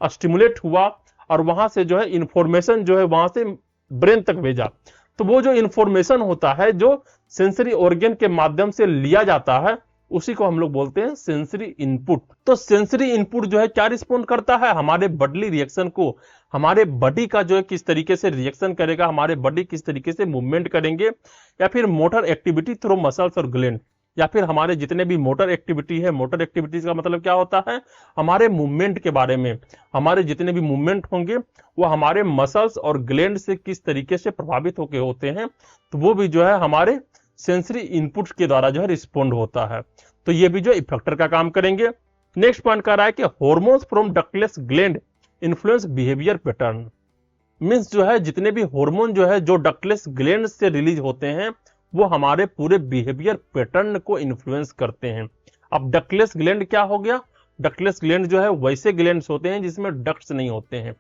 स्टिमुलेट हुआ और वहां से जो है इंफॉर्मेशन जो है वहां से ब्रेन तक भेजा, तो वो जो इंफॉर्मेशन होता है जो सेंसरी ऑर्गन के माध्यम से लिया जाता है उसी को हम लोग बोलते हैं सेंसरी इनपुट। तो सेंसरी इनपुट जो है क्या रिस्पोंड करता है, हमारे बॉडीली रिएक्शन को, हमारे बॉडी का जो है किस तरीके से रिएक्शन करेगा, हमारे बॉडी किस तरीके से मूवमेंट करेंगे, या फिर मोटर एक्टिविटी थ्रू मसल्स और ग्लैंड, या फिर हमारे जितने भी मोटर एक्टिविटी है, मोटर एक्टिविटीज का मतलब क्या होता है, हमारे मूवमेंट के बारे में, हमारे जितने भी मूवमेंट होंगे वो हमारे मसल्स और ग्लैंड से किस तरीके से प्रभावित होकर होते हैं, तो वो भी जो है हमारे सेंसरी इनपुट के द्वारा जो है रिस्पोंड होता है। तो ये भी जो इफेक्टर का काम करेंगे। नेक्स्ट पॉइंट कह रहा है कि hormones from ductless gland influence behaviour pattern. Means जो है जितने भी हार्मोन जो है जो डक्टलेस ग्लैंड से रिलीज होते हैं वो हमारे पूरे बिहेवियर पैटर्न को इन्फ्लुएंस करते हैं। अब डक्टलेस ग्लैंड क्या हो गया, डक्टलेस ग्लैंड जो है वैसे ग्लैंड्स होते हैं जिसमें डक्ट्स नहीं होते हैं।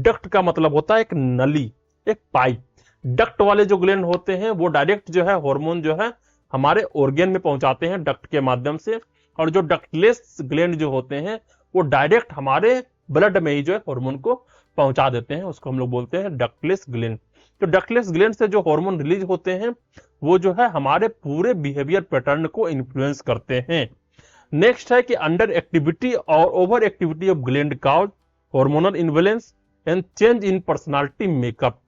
डक्ट का मतलब होता है एक नली, एक पाइप। डक्ट वाले जो ग्लैंड होते हैं वो डायरेक्ट जो है हार्मोन जो है हमारे ऑर्गन में पहुंचाते हैं डक्ट के माध्यम से, और जो डक्टलेस ग्लैंड जो होते हैं वो डायरेक्ट हमारे ब्लड में ही जो है हार्मोन को पहुंचा देते हैं, उसको हम लोग बोलते हैं डक्टलेस ग्लैंड। तो डक्टलेस ग्लैंड से जो हार्मोन रिलीज होते हैं वो जो है हमारे पूरे बिहेवियर पैटर्न को इन्फ्लुएंस करते हैं। नेक्स्ट है कि अंडर एक्टिविटी और over activity of gland cause hormonal imbalance and change in personality makeup.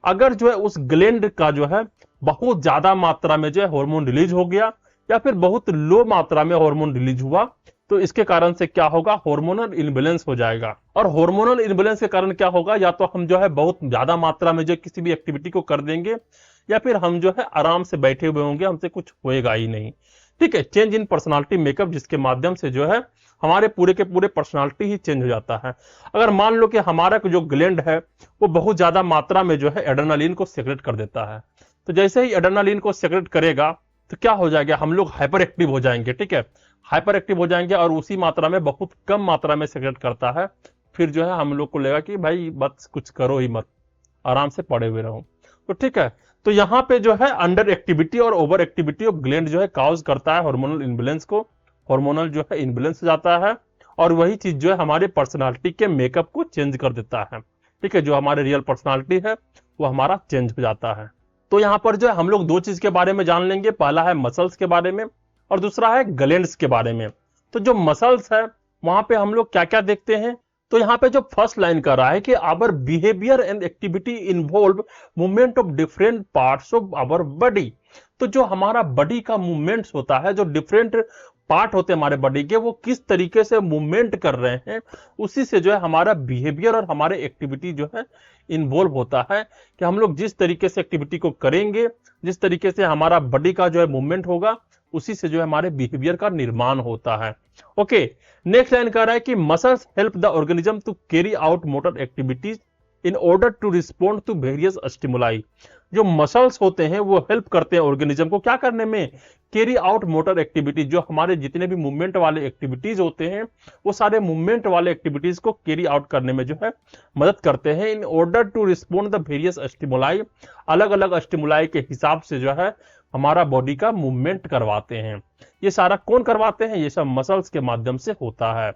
अगर जो है उस ग्लैंड का जो है बहुत ज्यादा मात्रा में जो है हार्मोन रिलीज हो गया या फिर बहुत लो मात्रा में हार्मोन रिलीज हुआ, तो इसके कारण से क्या होगा, हार्मोनल इम्बैलेंस हो जाएगा। और हार्मोनल इम्बैलेंस के कारण क्या होगा, या तो हम जो है बहुत ज्यादा मात्रा में जो किसी भी एक्टिविटी को कर देंगे या फिर हम जो है आराम से बैठे हुए होंगे, हमसे कुछ होएगा ही नहीं। ठीक है, चेंज इन पर्सनालिटी मेकअप, जिसके माध्यम से जो है हमारे पूरे के पूरे पर्सनालिटी ही चेंज हो जाता है। अगर मान लो कि हमारा जो ग्लैंड है वो बहुत ज्यादा मात्रा में जो है एड्रेनालिन को सेक्रेट कर देता है, तो जैसे ही एड्रेनालिन को सेक्रेट करेगा तो क्या हो जाएगा, हम लोग हाइपर एक्टिव हो जाएंगे। ठीक है, हाइपर एक्टिव हो जाएंगे और उसी मात्रा में बहुत कम मात्रा में सेक्रेट करता है, फिर जो है हम लोग को लगेगा कि भाई बस कुछ करो ही मत, आराम से पड़े हुए रहो। तो ठीक है, तो यहाँ पे जो है अंडर एक्टिविटी और ओवर एक्टिविटी ऑफ ग्लैंड जो है कॉज करता है हार्मोनल इम्बैलेंस को, हार्मोनल जो है इम्बैलेंस हो जाता है, और वही चीज जो है हमारे पर्सनालिटी के मेकअप को चेंज कर देता है। ठीक है, जो हमारे रियल पर्सनालिटी है वो हमारा चेंज हो जाता है। तो यहाँ पर जो है हम लोग दो चीज के बारे में जान लेंगे, पहला है मसल्स के बारे में और दूसरा है ग्लैंड्स के बारे में। तो जो मसल्स है वहां पे हम लोग क्या क्या देखते हैं, तो यहाँ पे जो फर्स्ट लाइन कर रहा है कि our behaviour and activity involve movement of different parts of our body. तो जो हमारा बॉडी का मूवमेंट्स होता है, जो डिफरेंट पार्ट होते हैं हमारे बॉडी के, वो किस तरीके से मूवमेंट कर रहे हैं, उसी से जो है हमारा बिहेवियर और हमारे एक्टिविटी जो है इन्वॉल्व होता है। कि हम लोग जिस तरीके से एक्टिविटी को करेंगे, जिस तरीके से हमारा बॉडी का जो है मूवमेंट होगा, उसी से जो है हमारे बिहेवियर का निर्माण होता है। ओके, नेक्स्ट लाइन कह रहा है कि muscles help the organism to carry out motor activities in order to respond to various stimuli. जो मसल्स होते हैं वो हेल्प करते हैं ऑर्गेनिज्म को क्या करने में, कैरी आउट मोटर एक्टिविटीज। जो हमारे जितने भी मूवमेंट वाले एक्टिविटीज होते हैं वो सारे मूवमेंट वाले एक्टिविटीज को कैरी आउट करने में जो है मदद करते हैं। In order to respond the various stimuli, अलग अलग स्टिमुलाई के हिसाब से जो है हमारा बॉडी का मूवमेंट करवाते हैं। ये सारा कौन करवाते हैं, ये सब मसल्स के माध्यम से होता है।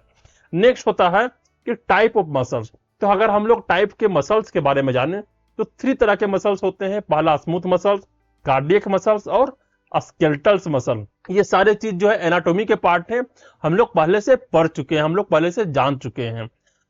नेक्स्ट होता है कि टाइप ऑफ मसल्स। तो अगर हम लोग टाइप के मसल्स के बारे में जाने तो 3 तरह के मसल्स होते हैं, पहला स्मूथ मसल्स, कार्डियक मसल्स और स्केलेटल्स मसल। ये सारे चीज जो है एनाटॉमी के पार्ट है, हम लोग पहले से पढ़ चुके हैं, हम लोग पहले से जान चुके हैं।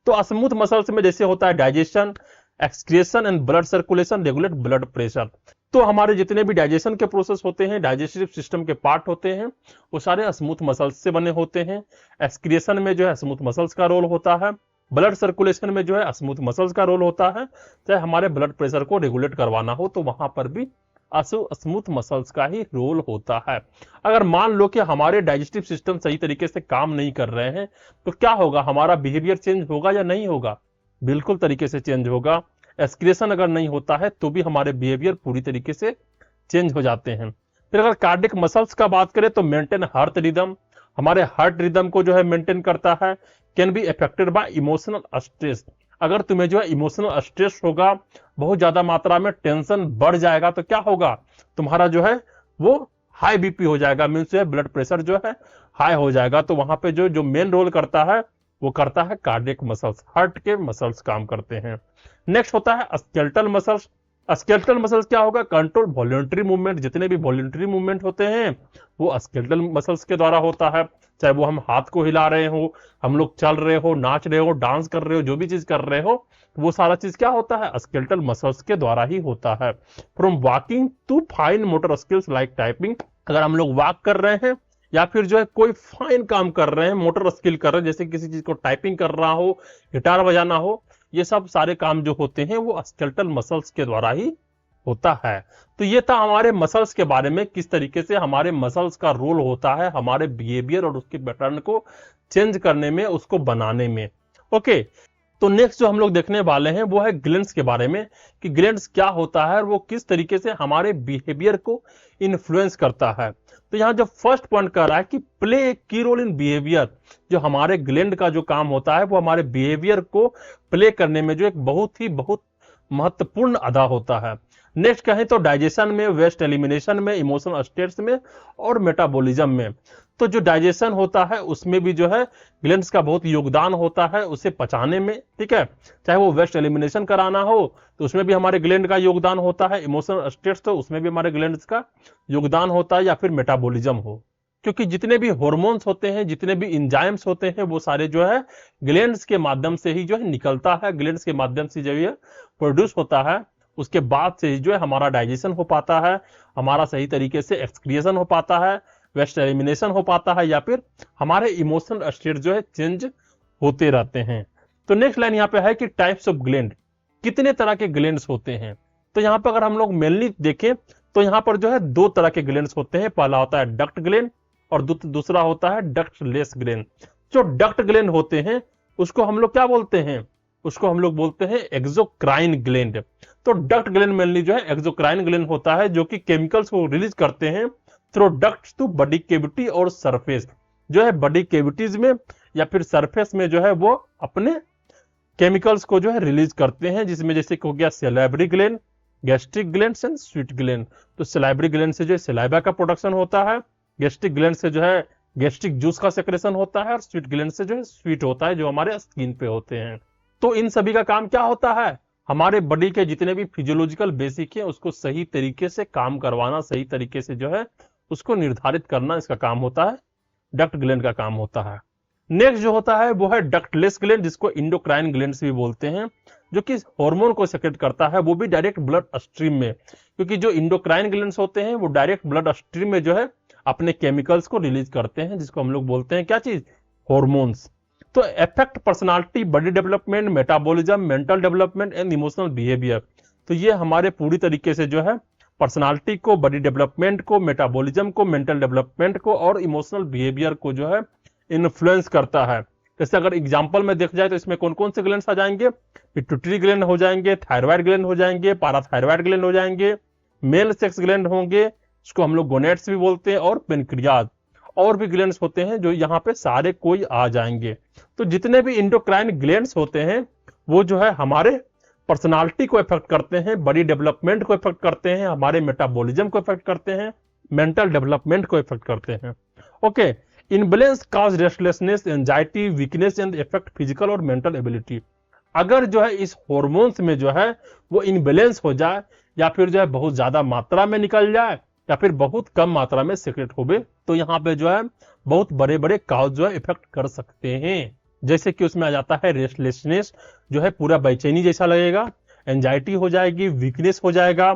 तो स्मूथ मसल्स में जैसे होता है digestion, excretion and blood circulation, regulate blood pressure. तो हमारे जितने भी डाइजेशन के प्रोसेस होते हैं, डाइजेस्टिव सिस्टम के पार्ट होते हैं, वो सारे स्मूथ मसल्स से बने होते हैं। एक्सक्रीशन में जो है स्मूथ मसल्स का रोल होता है, ब्लड सर्कुलेशन में जो है स्मूथ मसल्स का रोल होता है। चाहे हमारे ब्लड प्रेशर को रेगुलेट करवाना हो तो वहां पर भी स्मूथ मसल्स का ही रोल होता है। अगर मान लो कि हमारे डाइजेस्टिव सिस्टम सही तरीके से काम नहीं कर रहे हैं तो क्या होगा, हमारा बिहेवियर चेंज होगा या नहीं होगा, बिल्कुल तरीके से चेंज होगा। एक्सक्रीशन अगर नहीं होता है तो भी हमारे बिहेवियर पूरी तरीके से चेंज हो जाते हैं। फिर अगर कार्डियक मसल्स का बात करें तो मेंटेन हार्ट रिदम, हमारे हार्ट रिदम को जो है मेंटेन करता है। Can be affected by emotional stress, अगर तुम्हें जो है इमोशनल स्ट्रेस होगा, बहुत ज्यादा मात्रा में टेंशन बढ़ जाएगा, तो क्या होगा, तुम्हारा जो है वो हाई बीपी हो जाएगा, मीन्स जो है ब्लड प्रेशर जो है हाई हो जाएगा। तो वहां पे जो जो मेन रोल करता है वो करता है कार्डियक मसल्स, हार्ट के मसल्स काम करते हैं। नेक्स्ट होता है स्केलेटल मसल्स। स्केलेटल मसल्स क्या होगा, कंट्रोल वॉलंटरी मूवमेंट, जितने भी वॉलंटरी मूवमेंट होते हैं वो स्केलेटल मसल्स के द्वारा होता है। चाहे वो हम हाथ को हिला रहे हो, हम लोग चल रहे हो, नाच रहे हो, डांस कर रहे हो, जो भी चीज कर रहे हो, वो सारा चीज क्या होता है, स्केलेटल मसल्स के द्वारा ही होता है। From walking to fine motor skills like typing, अगर हम लोग वॉक कर रहे हैं या फिर जो है कोई फाइन काम कर रहे हैं, मोटर स्किल कर रहे हैं, जैसे किसी चीज को टाइपिंग कर रहा हो, गिटार बजाना हो, ये सब सारे काम जो होते हैं वो स्केलेटल मसल्स के द्वारा ही होता है। तो ये था हमारे मसल्स के बारे में, किस तरीके से हमारे मसल्स का रोल होता है हमारे बिहेवियर और उसके पैटर्न को चेंज करने में, उसको बनाने में। ओके, तो नेक्स्ट जो हम लोग देखने वाले हैं वो है ग्लैंड्स के बारे में, कि ग्लैंड्स क्या होता है और वो किस तरीके से हमारे बिहेवियर को इन्फ्लुएंस करता है। तो यहाँ जो फर्स्ट पॉइंट कर रहा है कि प्ले ए की रोल इन बिहेवियर, जो हमारे ग्लैंड का जो काम होता है वो हमारे बिहेवियर को प्ले करने में जो एक बहुत महत्वपूर्ण अदा होता है। नेक्स्ट कहें तो डाइजेशन में, वेस्ट एलिमिनेशन में, इमोशनल स्टेट्स में और मेटाबॉलिज्म में। तो जो डाइजेशन होता है उसमें भी जो है ग्लैंड्स का बहुत योगदान होता है, उसे पचाने में, ठीक है। चाहे वो वेस्ट एलिमिनेशन कराना हो तो उसमें भी हमारे ग्लैंड का योगदान होता है, इमोशनल स्टेट्स तो उसमें भी हमारे ग्लैंड्स का योगदान होता है, या फिर मेटाबॉलिज्म हो, क्योंकि जितने भी हॉर्मोन्स होते हैं, जितने भी इंजाइम्स होते हैं, वो सारे जो है ग्लैंड्स के माध्यम से ही जो है निकलता है, ग्लैंड्स के माध्यम से जो है प्रोड्यूस होता है। उसके बाद से जो है हमारा डाइजेशन हो पाता है, हमारा सही तरीके से एक्सक्रिएशन हो पाता है, वेस्ट एलिमिनेशन हो पाता है, या फिर हमारे इमोशनल स्टेट जो है चेंज होते रहते हैं। तो नेक्स्ट लाइन यहाँ पे है कि टाइप्स ऑफ ग्लैंड, कितने तरह के ग्लैंड्स होते हैं। तो यहाँ पर अगर हम लोग मेनली देखें तो यहाँ पर जो है दो तरह के ग्लैंड्स होते हैं, पहला होता है डक्ट ग्लैंड और दूसरा होता है डक्टलेस ग्लैंड। जो डक्ट ग्लैंड होते हैं उसको हम लोग क्या बोलते हैं, उसको हम लोग बोलते हैं एक्सोक्राइन ग्लैंड। तो डक्ट ग्लैंड मेनली जो है एक्सोक्राइन ग्लैंड होता है, जो कि केमिकल्स को रिलीज करते हैं through ducts to body cavity और सरफेस, जो है बॉडी कैविटीज में या फिर सरफेस में जो है वो अपने केमिकल्स को जो है रिलीज करते हैं, जिसमें जैसे हो गया salivary gland, gastric gland and sweet gland. तो सैलिवरी ग्लैंड से जो है सैलिवा का प्रोडक्शन होता है, गैस्ट्रिक ग्लैंड से जो है गैस्ट्रिक जूस का सेक्रेशन होता है, और स्वीट ग्लैंड से जो है स्वीट होता है, जो हमारे स्किन पे होते हैं। तो इन सभी का काम क्या होता है, हमारे बॉडी के जितने भी फिजियोलॉजिकल बेसिक है उसको सही तरीके से काम करवाना, सही तरीके से जो है उसको निर्धारित करना, इसका काम होता है, डक्ट ग्लैंड का काम होता है। नेक्स्ट जो होता है वो है डक्टलेस ग्लैंड, जिसको इंडोक्राइन ग्लैंड्स भी बोलते हैं, जो कि हार्मोन को सेक्रेट करता है, वो भी डायरेक्ट ब्लड स्ट्रीम में, क्योंकि जो इंडोक्राइन ग्लैंड्स होते हैं वो डायरेक्ट ब्लड स्ट्रीम में जो है अपने केमिकल्स को रिलीज करते हैं, जिसको हम लोग बोलते हैं क्या चीज, हॉर्मोन्स। तो affect personality, body development, metabolism, mental development and emotional behaviour. तो ये हमारे पूरी तरीके से जो है पर्सनालिटी को, बॉडी डेवलपमेंट को, मेटाबॉलिज्म को, मेंटल डेवलपमेंट को और इमोशनल बिहेवियर को जो है इन्फ्लुएंस करता है। जैसे अगर एग्जांपल में देखा जाए तो इसमें कौन कौन से ग्लैंड्स आ जाएंगे, पिट्यूटरी ग्लैंड हो जाएंगे, थायराइड ग्लैंड हो जाएंगे, पैराथायराइड ग्लैंड हो जाएंगे, मेल सेक्स ग्लैंड होंगे, इसको हम लोग गोनेट्स भी बोलते हैं, और पेनक्रियाज, और भी ग्लैंड्स होते हैं जो यहाँ पे सारे कोई आ जाएंगे। तो जितने भी इंडोक्राइन ग्लैंड्स होते हैं वो जो है हमारे पर्सनालिटी को इफेक्ट करते हैं, बॉडी डेवलपमेंट को इफेक्ट करते हैं, हमारे मेटाबॉलिज्म को इफेक्ट करते हैं, मेंटल डेवलपमेंट को इफेक्ट करते हैं। Okay, imbalance cause restlessness, anxiety, weakness and effect physical और मेंटल एबिलिटी। अगर जो है इस हॉर्मोन्स में जो है वो इनबैलेंस हो जाए, या फिर जो है बहुत ज्यादा मात्रा में निकल जाए, या फिर बहुत कम मात्रा में सीक्रेट हो, तो यहाँ पे जो है बहुत बड़े बड़े काज जो है इफेक्ट कर सकते हैं। जैसे कि उसमें आ जाता है रेस्टलेसनेस, जो है पूरा बेचैनी जैसा लगेगा, एंजाइटी हो जाएगी, वीकनेस हो जाएगा,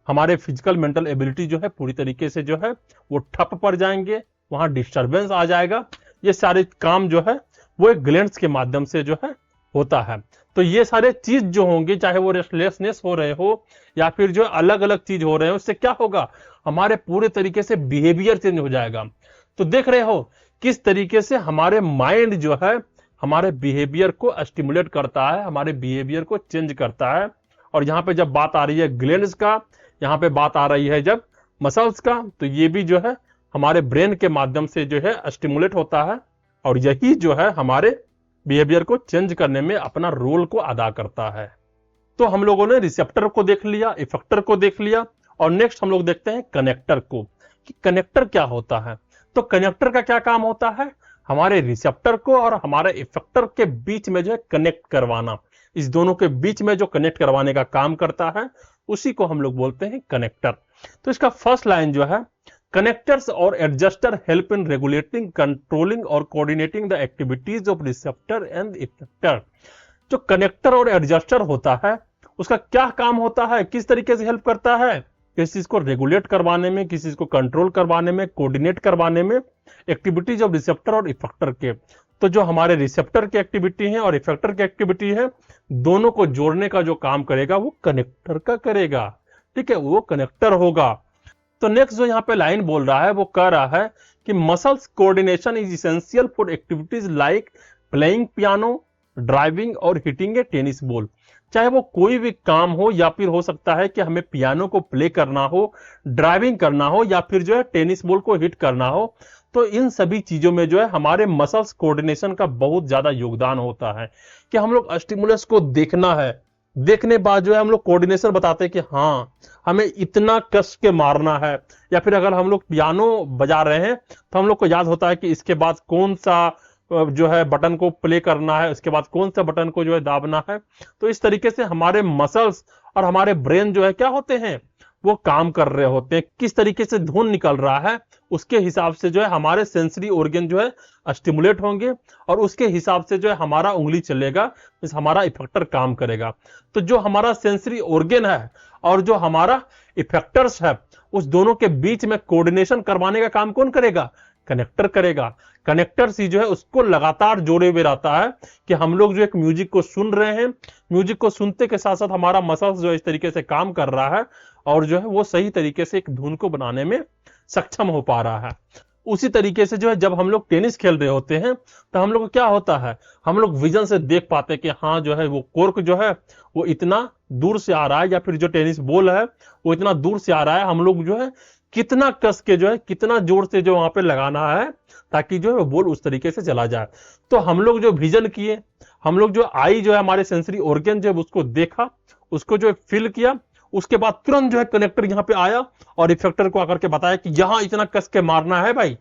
हमारे फिजिकल मेंटल एबिलिटी जो है पूरी तरीके से जो है वो ठप पड़ जाएंगे, वहां डिस्टर्बेंस आ जाएगा। ये सारे काम जो है वो एक ग्लैंड्स के माध्यम से जो है होता है। तो ये सारे चीज जो होंगे, चाहे वो रेस्टलेसनेस हो रहे हो या फिर जो अलग अलग चीज हो रहे हो, उससे क्या होगा, हमारे पूरे तरीके से बिहेवियर चेंज हो जाएगा। तो देख रहे हो किस तरीके से हमारे माइंड जो है हमारे बिहेवियर को स्टिमुलेट करता है, हमारे बिहेवियर को चेंज करता है। और यहाँ पे जब बात आ रही है ग्लैंड्स का, यहाँ पे बात आ रही है जब मसल्स का, तो ये भी जो है हमारे ब्रेन के माध्यम से जो है स्टिमुलेट होता है, और यही जो है हमारे बिहेवियर को चेंज करने में अपना रोल को अदा करता है। तो हम लोगों ने रिसेप्टर को देख लिया, इफेक्टर को देख लिया, और नेक्स्ट हम लोग देखते हैं कनेक्टर को, कि कनेक्टर क्या होता है। तो कनेक्टर का क्या काम होता है, हमारे रिसेप्टर को और हमारे इफेक्टर के बीच में जो है कनेक्ट करवाना, इस दोनों के बीच में जो कनेक्ट करवाने का काम करता है उसी को हम लोग बोलते हैं कनेक्टर। तो इसका फर्स्ट लाइन जो है, कनेक्टर्स और adjuster help in regulating, controlling और coordinating the activities of receptor and effector. जो कनेक्टर और एडजस्टर होता है उसका क्या काम होता है, किस तरीके से हेल्प करता है, किसी चीज को रेगुलेट करवाने में, किसी चीज को कंट्रोल करवाने में, कोऑर्डिनेट करवाने में एक्टिविटीज ऑफ रिसेप्टर और इफेक्टर के। तो जो हमारे रिसेप्टर की एक्टिविटी है और इफेक्टर की एक्टिविटी है, दोनों को जोड़ने का जो काम करेगा वो कनेक्टर का करेगा, ठीक है, वो कनेक्टर होगा। तो नेक्स्ट जो यहाँ पे लाइन बोल रहा है वो कह रहा है कि muscles coordination is essential for activities like playing piano, driving और हिटिंग ए टेनिस बॉल। चाहे वो कोई भी काम हो, या फिर हो सकता है कि हमें पियानो को प्ले करना हो, ड्राइविंग करना हो, या फिर जो है टेनिस बॉल को हिट करना हो, तो इन सभी चीजों में जो है हमारे मसल्स कोऑर्डिनेशन का बहुत ज्यादा योगदान होता है। कि हम लोग स्टिमुलस को देखना है, देखने बाद जो है हम लोग कोऑर्डिनेशन बताते हैं कि हाँ हमें इतना कस के मारना है, या फिर अगर हम लोग पियानो बजा रहे हैं तो हम लोग को याद होता है कि इसके बाद कौन सा जो है बटन को प्ले करना है, उसके बाद कौन सा बटन को जो है दाबना है। तो इस तरीके से हमारे मसल्स और हमारे ब्रेन जो है क्या होते हैं, वो काम कर रहे होते हैं। किस तरीके से धुन निकल रहा है उसके हिसाब से जो है हमारे सेंसरी ऑर्गन जो है स्टिमुलेट होंगे, और उसके हिसाब से जो है हमारा उंगली चलेगा, हमारा इफेक्टर काम करेगा। तो जो हमारा सेंसरी ऑर्गन है और जो हमारा इफेक्टर्स है, उस दोनों के बीच में कोऑर्डिनेशन करवाने का काम कौन करेगा, कनेक्टर करेगा। कनेक्टर सी जो है उसको लगातार जोड़े हुए रहता है कि हम लोग जो एक म्यूजिक को सुन रहे हैं, म्यूजिक को सुनते के साथ साथ हमारा मसल्स जो है इस तरीके से काम कर रहा है, और जो है वो सही तरीके से एक धुन को बनाने में सक्षम हो पा रहा है। उसी तरीके से जो है जब हम लोग टेनिस खेल रहे होते हैं तो हम लोग को क्या होता है, हम लोग विजन से देख पाते हैं कि हाँ जो है वो कोर्क जो है वो इतना दूर से आ रहा है, या फिर जो टेनिस बॉल है वो इतना दूर से आ रहा है, हम लोग जो है कितना कस के जो है कितना जोर से जो वहां पे लगाना है ताकि जो है वो बॉल उस तरीके से चला जाए। तो हम लोग जो विजन किए, हम लोग जो आई जो है हमारे सेंसरी ऑर्गन जो है उसको देखा, उसको जो है फील किया, उसके बाद तुरंत जो है कनेक्टर यहाँ पे आया और इफेक्टर को आकर के बताया कि यहां इतना कस के मारना है भाई,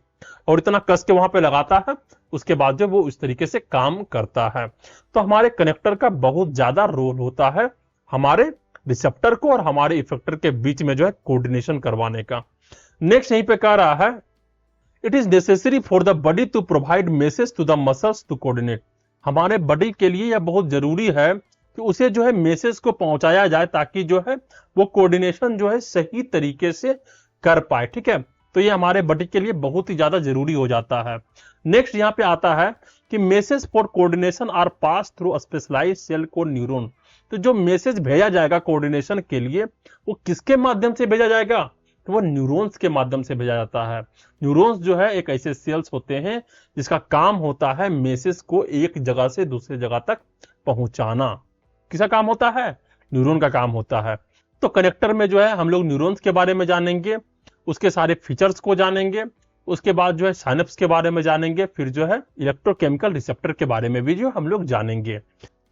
और इतना कस के वहां पे लगाता है, उसके बाद जो वो इस तरीके से काम करता है। तो हमारे कनेक्टर का बहुत ज्यादा रोल होता है हमारे रिसेप्टर को और हमारे इफेक्टर के बीच में जो है कोऑर्डिनेशन करवाने का। नेक्स्ट यहीं पे कह रहा है, it is necessary for the body to provide message to the muscles to coordinate. हमारे बॉडी के लिए यह बहुत जरूरी है कि उसे जो है मैसेज को पहुंचाया जाए ताकि जो है वो कोऑर्डिनेशन जो है सही तरीके से कर पाए, ठीक है। तो ये हमारे बॉडी के लिए बहुत ही ज्यादा जरूरी हो जाता है। नेक्स्ट यहाँ पे आता है कि message for coordination are pass through specialised cell को न्यूरॉन। तो जो मैसेज भेजा जाएगा कोऑर्डिनेशन के लिए वो किसके माध्यम से भेजा जाएगा, तो वो न्यूरॉन्स के माध्यम से भेजा जाता है। न्यूरॉन्स जो है एक ऐसे सेल्स होते हैं जिसका काम होता है मैसेज को एक जगह से दूसरी जगह तक पहुंचाना। किसका काम होता है, न्यूरॉन का काम होता है। तो कनेक्टर में जो है हम लोग न्यूरॉन्स के बारे में जानेंगे, उसके सारे फीचर्स को जानेंगे, उसके बाद जो है साइनेप्स के बारे में जानेंगे, फिर जो है इलेक्ट्रोकेमिकल रिसेप्टर के बारे में भी जो हम लोग जानेंगे।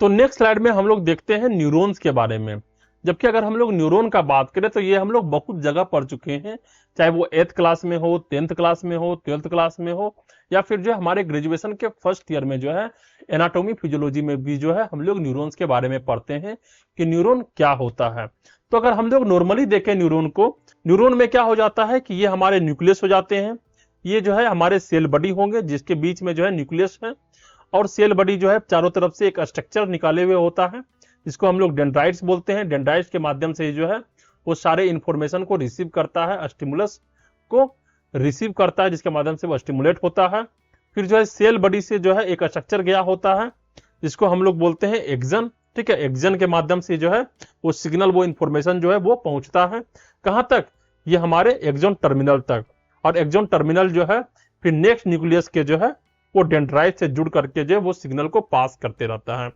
तो नेक्स्ट स्लाइड में हम लोग देखते हैं न्यूरॉन्स के बारे में। जबकि अगर हम लोग न्यूरॉन का बात करें तो ये हम लोग बहुत जगह पढ़ चुके हैं, चाहे वो 8th क्लास में हो, 10th क्लास में हो, 12th क्लास में हो, या फिर जो हमारे ग्रेजुएशन के फर्स्ट ईयर में जो है एनाटॉमी फिजियोलॉजी में भी जो है हम लोग न्यूरॉन्स के बारे में पढ़ते हैं कि न्यूरॉन क्या होता है। तो अगर हम लोग नॉर्मली देखें न्यूरॉन को, न्यूरॉन में क्या हो जाता है कि ये हमारे न्यूक्लियस हो जाते हैं। ये जो है हमारे सेल बॉडी होंगे जिसके बीच में जो है न्यूक्लियस है, और सेल बॉडी जो है चारों तरफ से एक स्ट्रक्चर निकाले हुए होता है जिसको हम लोग डेंड्राइट्स बोलते हैं। डेंड्राइट्स के माध्यम से जो है वो सारे इंफॉर्मेशन को रिसीव करता है, स्टिमुलस को रिसीव करता है, जिसके माध्यम से वो स्टिमुलेट होता है। फिर जो है सेल बॉडी से जो है एक स्ट्रक्चर गया होता है जिसको हम लोग बोलते हैं एक्सन, ठीक है। एक्सन के माध्यम से जो है वो सिग्नल, वो इंफॉर्मेशन जो है वो पहुंचता है कहां तक, ये हमारे एक्सॉन टर्मिनल तक। और एक्सॉन टर्मिनल जो है फिर नेक्स्ट न्यूक्लियस के जो है वो डेंड्राइट से जुड़ करके जो है वो सिग्नल को पास करते रहता है।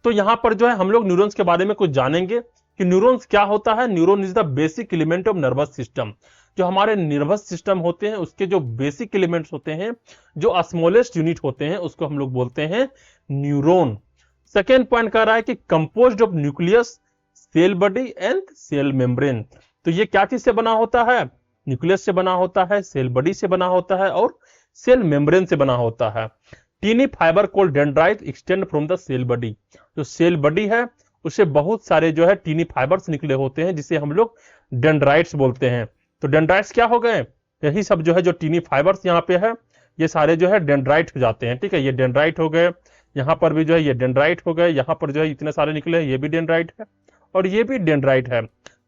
तो यहां पर जो है हम लोग न्यूरॉन्स के बारे में कुछ जानेंगे कि न्यूरॉन्स क्या होता है। Neuron is the basic element of nervous system. जो हमारे नर्वस सिस्टम होते हैं उसके जो बेसिक एलिमेंट्स होते हैं, जो स्मॉलेस्ट यूनिट होते हैं, उसको हम लोग बोलते हैं न्यूरॉन। सेकेंड पॉइंट कह रहा है कि composed of nucleus, cell body and cell membrane. तो ये क्या चीज से बना होता है? न्यूक्लियस से बना होता है, सेल बॉडी से बना होता है और सेल मेम्ब्रेन से बना होता है। Tiny fibre called dendrite extend from the cell body. जो सेल बॉडी है उससे बहुत सारे जो है टीनी फाइबर्स निकले होते हैं जिसे हम लोग डेंड्राइट्स बोलते हैं। तो डेंड्राइट्स क्या हो गए? यही सब जो है जो टीनी फाइबर्स यहाँ पे है ये सारे जो है डेंड्राइट हो जाते हैं। ठीक है, ये डेंड्राइट हो गए, यहाँ पर भी जो है ये डेंड्राइट हो गए, यहाँ पर जो है इतने सारे निकले ये भी डेंड्राइट है और ये भी डेंड्राइट है।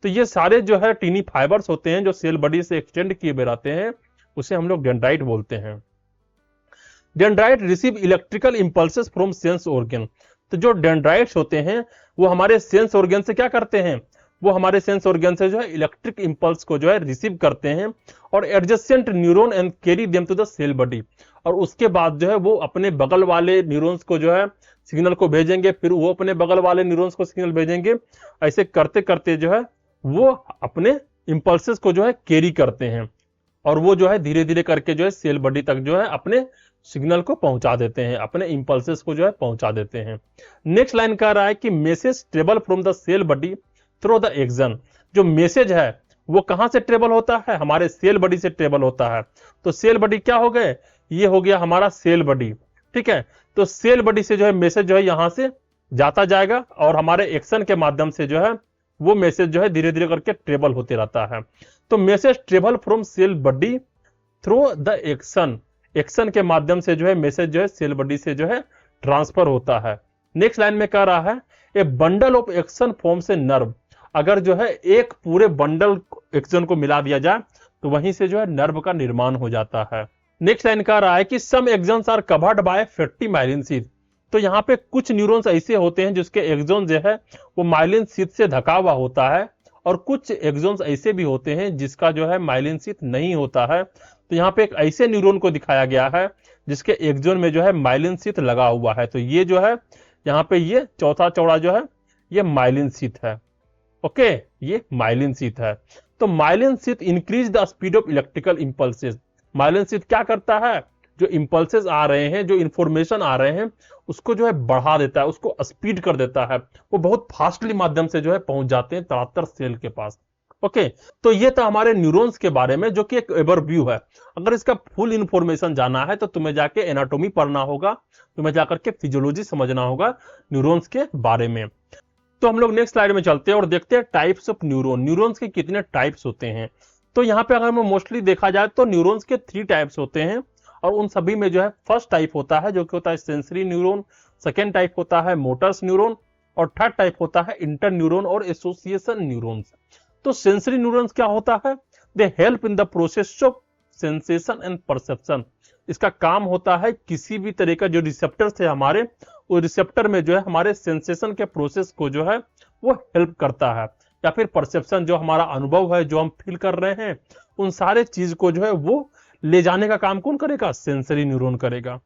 तो ये सारे जो है टीनी फाइबर्स होते हैं जो सेल बॉडी से एक्सटेंड किए हुए रहते हैं, उसे हम लोग डेंड्राइट बोलते हैं। Dendrite receive electrical impulses from sense organ. तो जो डेंड्राइट्स होते हैं वो हमारे सेंस ऑर्गन से क्या करते हैं? वो हमारे सेंस ऑर्गन से जो है इलेक्ट्रिक इंपल्स को जो है रिसीव करते हैं और adjacent neuron and carry them to the cell body. और उसके बाद जो है वो अपने बगल वाले न्यूरॉन्स को जो है सिग्नल को भेजेंगे, फिर वो अपने बगल वाले न्यूरॉन्स को सिग्नल भेजेंगे। ऐसे करते करते जो है वो अपने इंपल्सेस को जो है कैरी करते हैं और वो जो है धीरे धीरे करके जो है सेल बॉडी तक जो है अपने सिग्नल को पहुंचा देते हैं, अपने इंपल्सेस को जो है पहुंचा देते हैं। नेक्स्ट लाइन कह रहा है कि message travel from the cell body through the axon. जो मैसेज है वो कहां से ट्रेवल होता है? हमारे सेल बॉडी से ट्रेवल होता है। तो सेल बॉडी क्या हो गए? ये हो गया हमारा सेल बॉडी। ठीक है, तो सेल बॉडी से जो है मैसेज जो है यहां से जाता जाएगा और हमारे एक्शन के माध्यम से जो है वो मैसेज जो है धीरे धीरे करके ट्रेवल होते रहता है। तो message travel from cell body through the action. Action के माध्यम से जो है मैसेज जो है सेल बॉडी से जो है ट्रांसफर होता है। नेक्स्ट लाइन में कह रहा है ए bundle of action forms a nerve. अगर जो है एक पूरे बंडल एक्शन को मिला दिया जाए तो वहीं से जो है नर्व का निर्माण हो जाता है। नेक्स्ट लाइन कह रहा है कि some axons are covered by fatty myelin sheath. तो यहाँ पे कुछ न्यूरॉन्स ऐसे होते हैं जिसके एक्सॉन जो है वो माइलिन शीथ से ढका हुआ होता है और कुछ एक्सॉन्स ऐसे भी होते हैं जिसका जो है माइलिन शीथ नहीं होता है। तो यहाँ पे एक ऐसे न्यूरॉन को दिखाया गया है जिसके एक्सॉन में जो है माइलिन शीथ लगा हुआ है। तो ये जो है यहाँ पे ये चौथा चौड़ा जो है ये माइलिन शीथ है। ओके, ये माइलिन शीथ है। तो myelin sheath increase the speed of electrical impulses. Myelin sheath क्या करता है? जो इंपल्सेस आ रहे हैं, जो इंफॉर्मेशन आ रहे हैं, उसको जो है बढ़ा देता है, उसको स्पीड कर देता है। वो बहुत फास्टली माध्यम से जो है पहुंच जाते हैं तड़ातर सेल के पास। ओके, तो ये था हमारे न्यूरॉन्स के बारे में जो कि एक ओवरव्यू है। अगर इसका फुल इंफॉर्मेशन जाना है तो तुम्हें जाके एनाटॉमी पढ़ना होगा, तुम्हें जाकर के फिजियोलॉजी समझना होगा न्यूरॉन्स के बारे में। तो हम लोग नेक्स्ट स्लाइड में चलते हैं और देखते हैं टाइप्स ऑफ न्यूरॉन। न्यूरॉन्स के कितने टाइप्स होते हैं? तो यहाँ पे अगर हमें मोस्टली देखा जाए तो न्यूरॉन्स के 3 टाइप्स होते हैं और उन सभी में जो है फर्स्ट टाइप होता है जो कि होता है सेंसरी न्यूरॉन, सेकेंड टाइप होता है मोटर्स न्यूरॉन और थर्ड टाइप होता है इंटर न्यूरॉन और एसोसिएशन न्यूरॉन्स। तो सेंसरी न्यूरॉन्स क्या होता है? They help in the process of sensation and perception. इसका काम होता है किसी भी तरह का जो रिसेप्टर्स है हमारे, वो रिसेप्टर में जो है हमारे सेंसेशन के प्रोसेस को जो है वो हेल्प करता है, या फिर परसेप्शन जो हमारा अनुभव है, जो हम फील कर रहे हैं, उन सारे चीज को जो है वो ले जाने का काम कौन करेगा? सेंसरी न्यूरॉन करेगा।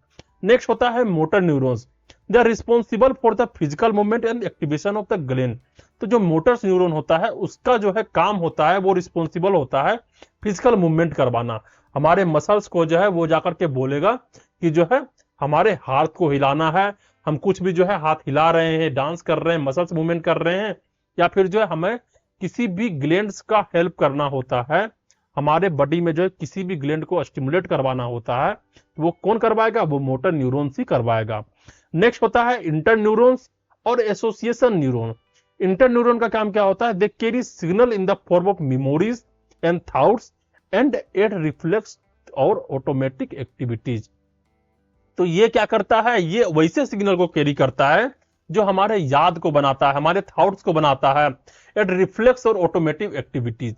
नेक्स्ट होता है motor neurons. They are responsible for the physical movement and activation of the gland. तो जो मोटर्स न्यूरॉन होता है उसका जो है काम होता है, वो रिस्पॉन्सिबल होता है फिजिकल मूवमेंट करवाना। हमारे मसल्स को जो है वो जाकर के बोलेगा कि जो है हमारे हाथ को हिलाना है, हम कुछ भी जो है हाथ हिला रहे हैं, डांस कर रहे हैं, मसल्स मूवमेंट कर रहे हैं, या फिर जो है हमें किसी भी ग्लैंड्स का हेल्प करना होता है, हमारे बॉडी में जो है किसी भी ग्लैंड को स्टिमुलेट करवाना होता है, तो वो कौन करवाएगा? वो मोटर न्यूरॉन्स ही करवाएगा। नेक्स्ट होता है इंटर न्यूरॉन्स और एसोसिएशन न्यूरॉन। इंटर न्यूरॉन का काम क्या होता है? They carry signal in the form of memories and thoughts and at reflex और ऑटोमेटिक एक्टिविटीज। तो ये क्या करता है? ये वैसे सिग्नल को कैरी करता है जो हमारे याद को बनाता है, हमारे थॉट्स को बनाता है, एट रिफ्लेक्स और ऑटोमेटिक एक्टिविटीज।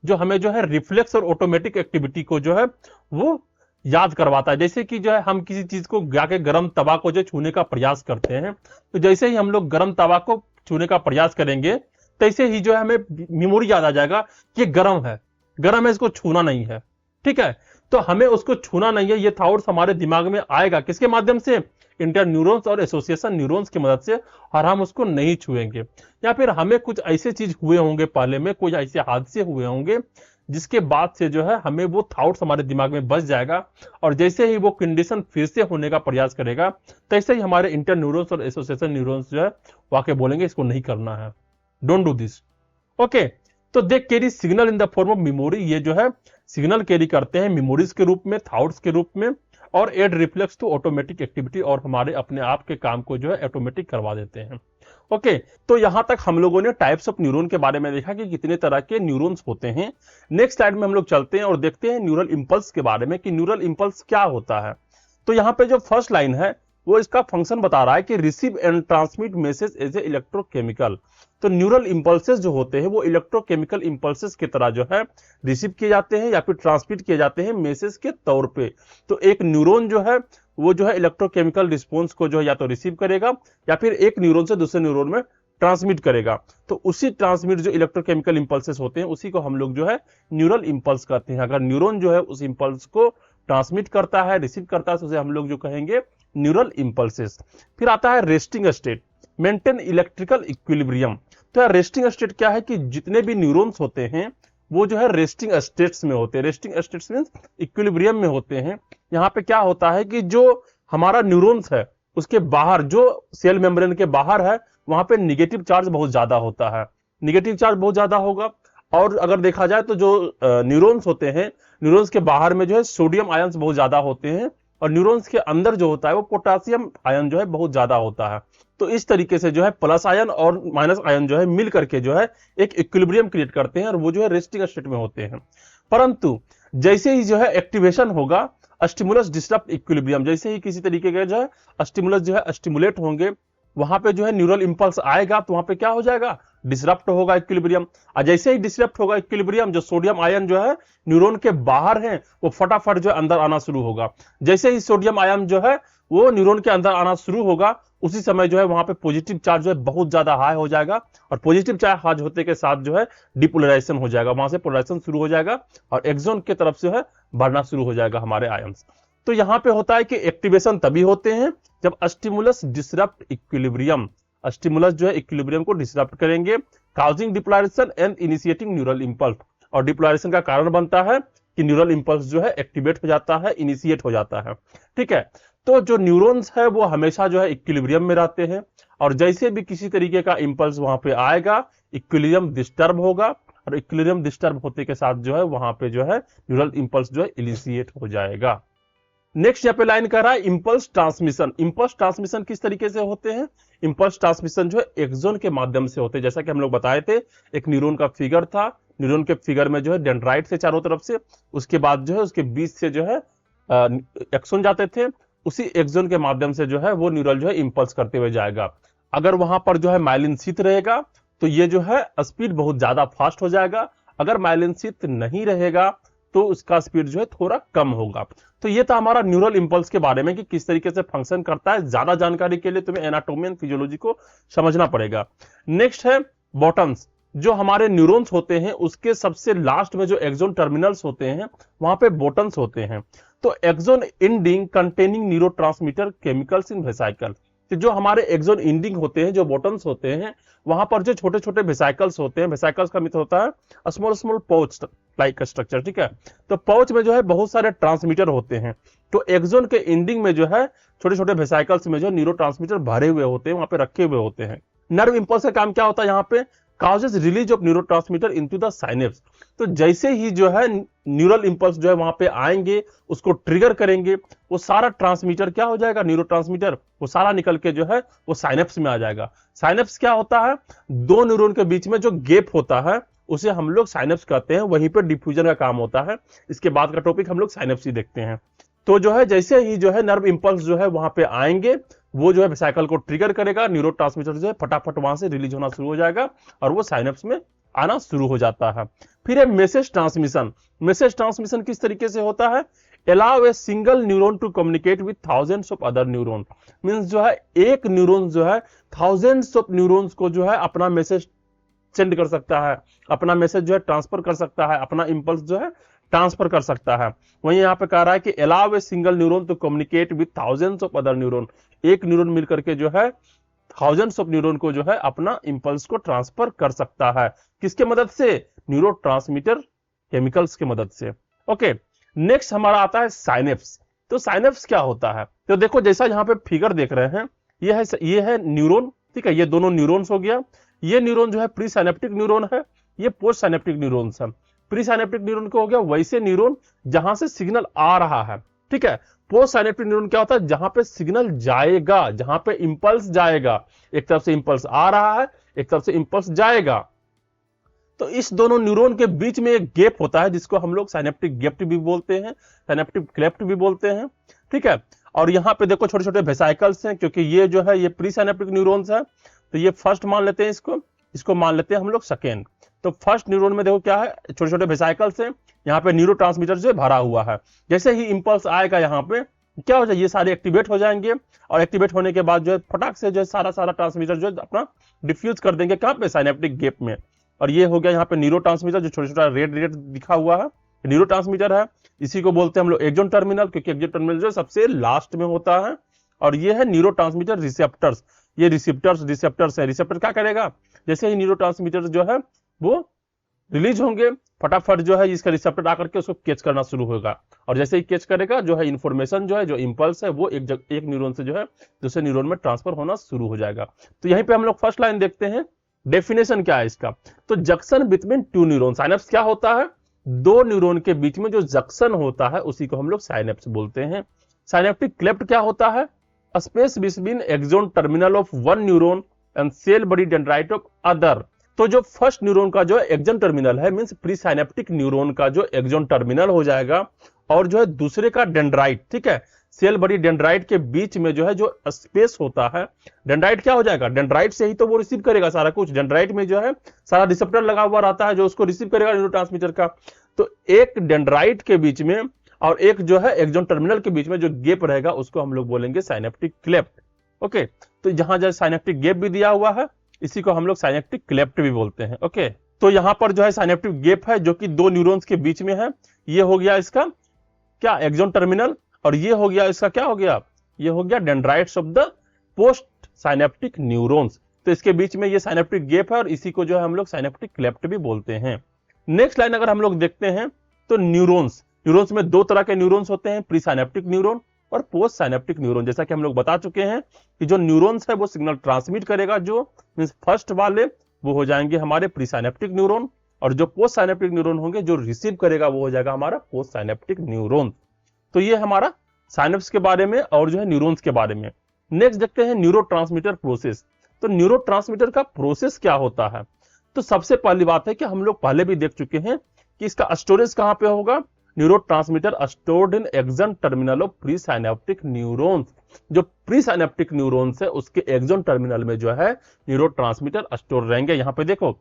जो हमें जो है रिफ्लेक्स और ऑटोमेटिक एक्टिविटी को जो है वो याद करवाता है। जैसे कि जो है हम किसी चीज को जाके गर्म तवा को जो छूने का प्रयास करते हैं, तो जैसे ही हम लोग गर्म तवा को छूने का प्रयास करेंगे तैसे ही जो है हमें मेमोरी याद आ जाएगा कि ये गर्म है, इसको छूना नहीं है। ठीक है, तो हमें उसको छूना नहीं है, ये थॉट्स हमारे दिमाग में आएगा किसके माध्यम से? इंटर न्यूरॉन्स और एसोसिएशन न्यूरॉन्स की मदद से, और हम उसको नहीं छुएंगे। या फिर हमें कुछ ऐसे चीज हुए होंगे पहले में, कोई ऐसे हादसे हुए होंगे जिसके बाद से जो है हमें वो थॉट्स हमारे दिमाग में बस जाएगा, और जैसे ही वो कंडीशन फिर से होने का प्रयास करेगा, तैसे ही हमारे इंटर न्यूरॉन्स और एसोसिएशन न्यूरॉन्स जो है वाकई बोलेंगे इसको नहीं करना है, डोंट डू दिस। ओके, तो दे carry signal in the form of memory, ये जो है सिग्नल कैरी करते हैं मेमोरीज के रूप में, थॉट्स के रूप में, और and reflex to automatic activity, और हमारे अपने आप के काम को जो है ऑटोमेटिक करवा देते हैं। ओके, तो यहां तक हम लोगों ने टाइप्स ऑफ न्यूरॉन के बारे में देखा कि कितने तरह के न्यूरॉन्स होते हैं। नेक्स्ट स्लाइड में हम लोग चलते हैं और देखते हैं न्यूरल इंपल्स के बारे में कि न्यूरल इंपल्स क्या होता है। तो यहाँ पे जो फर्स्ट लाइन है वो इसका फंक्शन बता रहा है कि receive and transmit message as a electrochemical. तो न्यूरल इंपल्सेस जो होते हैं वो इलेक्ट्रोकेमिकल इंपल्सेस की तरह जो है रिसीव किए जाते हैं या फिर ट्रांसमिट किए जाते हैं मैसेज के तौर पे। तो एक न्यूरॉन जो है वो जो है इलेक्ट्रोकेमिकल रिस्पॉन्स को जो है या तो रिसीव करेगा या फिर एक न्यूरॉन से दूसरे न्यूरॉन में ट्रांसमिट करेगा। तो उसी ट्रांसमिट जो इलेक्ट्रोकेमिकल इंपल्सेस होते हैं उसी को हम लोग जो है न्यूरल इंपल्स कहते हैं। अगर न्यूरॉन जो है उस इंपल्स को ट्रांसमिट करता है, रिसीव करता है, तो उसे हम लोग जो कहेंगे न्यूरल इंपल्सेस। फिर आता है resting state, maintain electrical equilibrium. तो रेस्टिंग स्टेट क्या है कि जितने भी न्यूरॉन्स होते हैं वो जो है रेस्टिंग स्टेट्स में होते हैं। रेस्टिंग स्टेट्स मींस इक्विलिब्रियम में होते हैं। यहाँ पे क्या होता है कि जो हमारा न्यूरॉन्स है उसके बाहर, जो सेल मेम्ब्रेन के बाहर है, वहां पे निगेटिव चार्ज बहुत ज्यादा होता है, निगेटिव चार्ज बहुत ज्यादा होगा। और अगर देखा जाए तो जो न्यूरॉन्स होते हैं, न्यूरॉन्स के बाहर में जो है सोडियम आयंस बहुत ज्यादा होते हैं, और न्यूरॉन्स के अंदर जो होता है वो पोटेशियम आयन जो है बहुत ज्यादा होता है। तो इस तरीके से जो है प्लस आयन और माइनस आयन जो है मिल करके जो है एक इक्विलिब्रियम क्रिएट करते हैं, और वो जो है रेस्टिंग स्टेट में होते हैं। परंतु जैसे ही जो है एक्टिवेशन होगा, स्टिमुलस डिस्टर्ब इक्विलिब्रियम, जैसे ही किसी तरीके के जो है स्टिमुलस जो है स्टिमुलेट होंगे, वहां पे जो है न्यूरल इंपल्स आएगा, तो वहां पे क्या हो जाएगा, डिसरप्ट होगा इक्विलिब्रियम। और जैसे ही डिसरप्ट होगा इक्विलिब्रियम, जो सोडियम आयन जो है न्यूरॉन के बाहर है वो फटाफट जो है अंदर आना शुरू होगा। जैसे ही सोडियम आयन जो है वो न्यूरॉन के अंदर आना शुरू होगा, उसी समय जो है वहां पे पॉजिटिव चार्ज जो है बहुत ज्यादा हाई हो जाएगा, और पॉजिटिव चार्ज हाई होते के साथ जो है डिपोलराइजेशन हो जाएगा, वहां से पोलराइजेशन शुरू हो जाएगा और एक्सॉन की तरफ से है बढ़ना शुरू हो जाएगा हमारे आयंस। तो यहां पे होता है कि एक्टिवेशन तभी होते हैं जब स्टिमुलस डिसरप्ट इक्विलिब्रियम, स्टिमुलस जो है इक्विलिब्रियम को डिसरप्ट करेंगे, causing depolarisation and initiating neural impulse. और डिपोलराइजेशन का कारण बनता है कि न्यूरल इंपल्स जो है एक्टिवेट हो जाता है, इनिशिएट हो जाता है। ठीक है, तो जो न्यूरॉन्स है वो हमेशा जो है इक्विलिब्रियम में रहते हैं, और जैसे भी किसी तरीके का इंपल्स वहां पे आएगा, इक्विलिब्रियम डिस्टर्ब होगा, और इक्विलिब्रियम डिस्टर्ब होते के साथ जो है वहां पे जो है न्यूरल इंपल्स जो है इनिशिएट हो जाएगा। नेक्स्ट यहाँ पे लाइन कर रहा है इंपल्स ट्रांसमिशन। इंपल्स ट्रांसमिशन किस तरीके से होते हैं? इंपल्स ट्रांसमिशन जो है एक्सॉन के माध्यम से होते हैं। जैसा कि हम लोग बताए थे, एक न्यूरॉन का फिगर था, न्यूरॉन के फिगर में जो है डेंड्राइट से चारों तरफ से, उसके बाद जो है उसके बीच से जो है एक्सॉन जाते थे, उसी एक्सॉन के माध्यम से जो है वो न्यूरल जो है इंपल्स करते हुए जाएगा। अगर वहां पर जो है माइलिन शीथ रहेगा तो ये जो है स्पीड बहुत ज्यादा फास्ट हो जाएगा, अगर माइलिन शीथ नहीं रहेगा तो उसका स्पीड जो है थोड़ा कम होगा। तो ये था हमारा न्यूरल इंपल्स के बारे में कि किस तरीके से फंक्शन करता है। ज्यादा जानकारी के लिए तुम्हें एनाटॉमी एंड फिजियोलॉजी को समझना पड़ेगा। नेक्स्ट है बॉटम्स। जो हमारे न्यूरॉन्स होते हैं उसके सबसे लास्ट में जो एक्सॉन टर्मिनल्स होते हैं वहां पे बॉटम्स होते हैं। तो axon ending containing neurotransmitter chemicals in vesicle. तो जो हमारे एक्सॉन इंडिंग होते हैं, जो बॉटम्स होते हैं, वहां पर जो छोटे छोटे वेसाइकल्स होते हैं, वेसाइकल्स का मतलब होता है small small pouch like structure. ठीक है, तो पाउच में जो है बहुत सारे ट्रांसमीटर होते हैं। तो एक्सॉन के एंडिंग में जो है छोटे छोटे वेसाइकल्स में जो न्यूरोट्रांसमीटर भरे हुए होते हैं, वहां पे रखे हुए होते हैं। नर्व इंपल्स का काम क्या होता है? यहाँ पे causes release of neurotransmitter into the synapse. तो जैसे ही जो है न्यूरल इंपल्स जो है वहां पे आएंगे, उसको ट्रिगर करेंगे, वो सारा ट्रांसमीटर क्या हो जाएगा, न्यूरोट्रांसमीटर वो सारा निकल के जो है वो साइनेप्स में आ जाएगा। साइनेप्स क्या होता है? दो न्यूरॉन के बीच में जो गैप होता है उसे हम लोग साइनेप्स कहते हैं, वहीं पर डिफ्यूजन का काम होता है। इसके बाद का टॉपिक हम लोग साइनेप्स ही देखते हैं। तो जो है जैसे ही जो है नर्व इंपल्स जो है वहां पे आएंगे, वो जो है वेसाइकल को ट्रिगर करेगा, न्यूरोट्रांसमीटर जो है फटाफट वहां से रिलीज होना शुरू हो जाएगा और वो साइनेप्स में आना शुरू हो जाता है। फिर है मैसेज ट्रांसमिशन। मैसेज ट्रांसमिशन किस तरीके से होता है? Allow a single neuron to communicate with thousands of other neuron. Means जो है एक न्यूरॉन जो है थाउजेंड्स ऑफ न्यूरॉन्स को जो है अपना मैसेज सेंड कर सकता है, अपना मैसेज जो है ट्रांसफर कर सकता है, अपना इंपल्स जो है ट्रांसफर कर सकता है। वहीं यहाँ पे कह रहा है कि allow a single neuron to communicate with thousands of other neuron. एक न्यूरॉन मिलकर के जो है थाउजेंड्स ऑफ न्यूरॉन को जो है अपना इंपल्स को ट्रांसफर कर सकता है। किसके मदद से? न्यूरोट्रांसमीटर केमिकल्स की मदद से। ओके, नेक्स्ट हमारा आता है साइनेप्स। तो साइनेप्स क्या होता है? तो देखो जैसा यहाँ पे फिगर देख रहे हैं, ये है न्यूरॉन, ठीक है, ये दोनों न्यूरॉन्स हो गया। ये न्यूरॉन जो है प्री साइनेप्टिक न्यूरॉन है, ये पोस्ट साइनेप्टिक न्यूरॉन्स है। प्री साइनेप्टिक न्यूरॉन को हो गया वैसे न्यूरॉन जहां से सिग्नल आ रहा है, ठीक है। पोस्ट साइनेप्टिक न्यूरॉन क्या होता है? जहां पे सिग्नल जाएगा, जहां पे इंपल्स जाएगा। एक तरफ से इंपल्स आ रहा है, एक तरफ से इंपल्स जाएगा, तो इस दोनों न्यूरॉन के बीच में एक गैप होता है जिसको हम लोग साइनेप्टिक गैप भी बोलते हैं, साइनेप्टिक क्लेफ्ट भी बोलते हैं, ठीक है। और यहाँ पे देखो छोटे छोटे वेसाइकल्स हैं, क्योंकि ये जो है ये प्री साइनेप्टिक न्यूरॉन्स है, तो ये फर्स्ट मान लेते हैं, इसको मान लेते हैं हम लोग सेकेंड। तो फर्स्ट न्यूरॉन में देखो क्या है, छोटे छोटे वेसाइकल्स हैं, यहाँ पे न्यूरोट्रांसमीटर से भरा हुआ है। जैसे ही इंपल्स आएगा यहाँ पे क्या हो जाए, ये सारे एक्टिवेट हो जाएंगे, और एक्टिवेट होने के बाद जो है फटाक से जो है सारा ट्रांसमीटर जो है अपना डिफ्यूज कर देंगे, कहाँ पे? साइनेप्टिक गैप में। और ये हो गया यहाँ पे न्यूरोट्रांसमीटर, जो छोटा छोटा रेड रेड दिखा हुआ है, न्यूरोट्रांसमीटर है। इसी को बोलते हैं हम लोग एक्सॉन टर्मिनल, क्योंकि एक्सॉन टर्मिनल जो सबसे लास्ट में होता है। और ये है न्यूरोट्रांसमीटर रिसेप्टर्स, ये रिसेप्टर्स है। रिसेप्टर क्या करेगा? जैसे ही न्यूरोट्रांसमीटर जो है वो रिलीज होंगे, फटाफट जो है इसका रिसेप्टर आकर के उसको कैच करना शुरू होगा, और जैसे ही कैच करेगा जो है इंफॉर्मेशन जो है, जो इंपल्स है, वो एक न्यूरॉन से जो है दूसरे न्यूरॉन में ट्रांसफर होना शुरू हो जाएगा। तो यहीं पे हम लोग फर्स्ट लाइन देखते हैं, डेफिनेशन क्या है इसका। तो junction between two neuron, synapse क्या होता है? दो न्यूरॉन के बीच में जो जंक्शन होता है उसी को हम लोग साइनेप्स बोलते हैं। साइनेप्टिक क्लेफ्ट क्या होता है? Space between axon terminal of one neuron and cell body dendrite of other. तो जो फर्स्ट न्यूरॉन का जो एक्सॉन टर्मिनल है, मींस प्री साइनेप्टिक न्यूरॉन का जो एक्सॉन टर्मिनल हो जाएगा, और जो है दूसरे का डेंड्राइट, ठीक है, सेल बॉडी डेंड्राइट के बीच में जो है जो स्पेस होता है, डेंड्राइट क्या हो जाएगा? डेंड्राइट से ही तो वो रिसीव करेगा सारा कुछ। डेंड्राइट में जो है सारा रिसेप्टर लगा हुआ रहता है जो उसको रिसीव करेगा न्यूरोट्रांसमीटर का। तो एक डेंड्राइट के बीच में और एक जो है एक्सॉन टर्मिनल के बीच में जो गैप रहेगा उसको हम लोग बोलेंगे साइनेप्टिक क्लेफ्ट। ओके, तो जहां जो साइनेप्टिक गैप भी दिया हुआ है इसी को हम लोग साइनेप्टिक क्लेफ्ट भी बोलते हैं। ओके, तो यहां पर जो है साइनेप्टिक गैप है जो कि दो न्यूरॉन्स के बीच में है। ये हो गया इसका क्या? Axon terminal. और ये हो गया इसका क्या हो गया? ये हो गया dendrites of the post synaptic neurons. तो इसके बीच में ये साइनेप्टिक गैप है और इसी को जो है हम लोग साइनेप्टिक क्लेफ्ट भी बोलते हैं। नेक्स्ट लाइन अगर हम लोग देखते हैं तो न्यूरॉन्स में दो तरह के न्यूरॉन्स होते हैं, प्री साइनेप्टिक न्यूरॉन और पोस्ट साइनेप्टिक न्यूरॉन। जैसा कि हम लोग बता चुके हैं कि जो न्यूरॉन्स है वो सिग्नल ट्रांसमिट करेगा, जो मींस फर्स्ट वाले वो हो जाएंगे हमारे प्री साइनेप्टिक न्यूरॉन, और जो पोस्ट साइनेप्टिक न्यूरॉन होंगे जो रिसीव करेगा वो हो जाएगा हमारा पोस्ट साइनेप्टिक न्यूरॉन। तो ये हमारा साइनेप्स के बारे में और जो है न्यूरॉन्स के बारे में। नेक्स्ट देखते हैं न्यूरोट्रांसमीटर प्रोसेस। तो न्यूरोट्रांसमीटर का प्रोसेस क्या होता है? तो सबसे पहली बात है कि हम लोग पहले भी देख चुके हैं कि इसका स्टोरेज कहां पे होगा? Neurotransmitter stored in axon terminal of pre synaptic neurons. जो प्री साइनेप्टिक न्यूरॉन्स है उसके एक्सॉन टर्मिनल में जो है न्यूरोट्रांसमीटर स्टोर रहेंगे। यहाँ पे देखो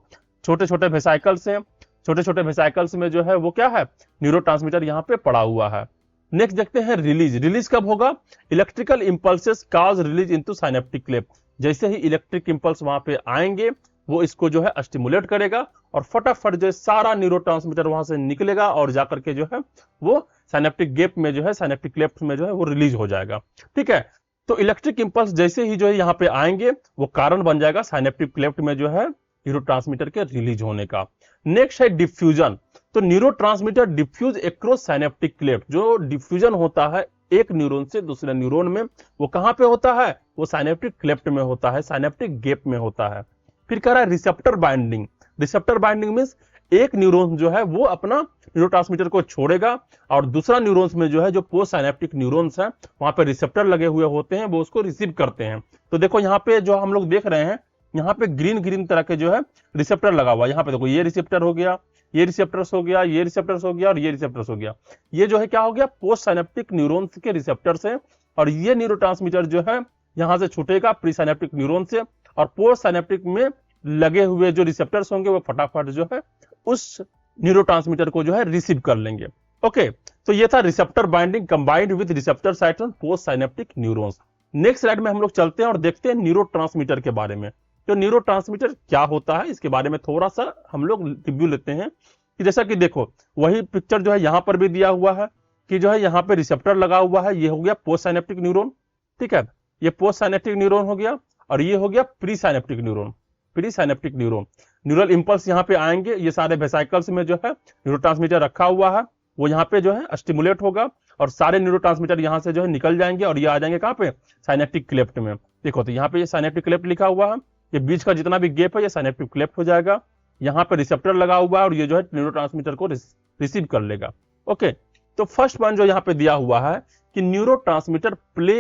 छोटे छोटे वेसाइकल्स हैं, छोटे छोटे वेसाइकल्स में जो है वो क्या है? न्यूरोट्रांसमीटर यहाँ पे पड़ा हुआ है। नेक्स्ट देखते हैं रिलीज कब होगा? इलेक्ट्रिकल इंपल्सेस काज रिलीज इनटू साइनेप्टिक क्लेफ्ट। जैसे ही इलेक्ट्रिक इंपल्स वहां पे आएंगे वो इसको जो है स्टिमुलेट करेगा और फटाफट जो है सारा न्यूरोट्रांसमीटर वहां से निकलेगा और जाकर के जो है वो साइनेप्टिक गैप में जो है साइनेप्टिक क्लेफ्ट में जो है वो रिलीज हो जाएगा। ठीक है, तो इलेक्ट्रिक इंपल्स जैसे ही जो है यहाँ पे आएंगे वो कारण बन जाएगा साइनेप्टिक क्लेफ्ट में जो है न्यूरोट्रांसमीटर के रिलीज होने का। नेक्स्ट है डिफ्यूजन। तो neurotransmitter diffuse across synaptic cleft. जो डिफ्यूजन होता है एक न्यूरॉन से दूसरे न्यूरॉन में, वो कहां पे होता है? वो साइनेप्टिक क्लेफ्ट में होता है, साइनेप्टिक गैप में होता है। फिर कह रहा है receptor binding. Receptor binding means एक न्यूरॉन जो है वो अपना न्यूरोट्रांसमीटर को छोड़ेगा और दूसरा न्यूरॉन्स में जो है जो पोस्ट साइनेप्टिक न्यूरॉन्स है वहां पे रिसेप्टर लगे हुए होते हैं, वो उसको रिसीव करते हैं। तो देखो यहाँ पे जो हम लोग देख रहे हैं यहाँ पे ग्रीन ग्रीन तरह के जो है रिसेप्टर लगा हुआ है। यहाँ पे देखो ये रिसेप्टर हो गया, ये रिसेप्टर्स हो गया, ये रिसेप्टर्स हो गया और ये रिसेप्टर्स हो गया। ये जो है क्या हो गया? पोस्ट साइनेप्टिक न्यूरॉन्स के रिसेप्टर्स है। और ये न्यूरोट्रांसमीटर जो है यहां से छूटेगा प्री साइनेप्टिक न्यूरॉन से, और पोस्ट साइनेप्टिक में लगे हुए जो रिसेप्टर्स होंगे वो फटाफट जो है उस न्यूरोट्रांसमीटर को जो है रिसीव कर लेंगे। ओके, तो ये था receptor binding combined with receptor site on post synaptic neurons. Next slide में हम लोग चलते हैं और देखते हैं न्यूरोट्रांसमीटर के बारे में। तो न्यूरोट्रांसमीटर क्या होता है इसके बारे में थोड़ा सा हम लोग रिव्यू लेते हैं कि जैसा कि देखो वही पिक्चर जो है यहां पर भी दिया हुआ है कि जो है यहाँ पे रिसेप्टर लगा हुआ है। ये हो गया पोस्ट साइनेप्टिक न्यूरॉन, ठीक है, ये पोस्ट साइनेप्टिक न्यूरॉन हो गया, और ये हो गया pre synaptic neuron. Pre synaptic neuron. Neural impulse यहाँ पे आएंगे, ये सारे वेसाइकल्स में जो है न्यूरोट्रांसमीटर रखा हुआ है, वो यहाँ पे जो है स्टिमुलेट होगा और सारे न्यूरोट्रांसमीटर यहाँ से जो है निकल जाएंगे और ये आ जाएंगे कहाँ पे, साइनेप्टिक क्लेफ्ट में। देखो तो यहाँ पे ये साइनेप्टिक क्लेफ्ट लिखा हुआ है, ये बीच का जितना भी गैप है ये साइनेप्टिक क्लेफ्ट हो जाएगा। यहाँ पे रिसेप्टर लगा हुआ है और ये जो है न्यूरोट्रांसमीटर को रिसीव कर लेगा। ओके, तो फर्स्ट पॉइंट जो यहाँ पे दिया हुआ है कि neurotransmitter play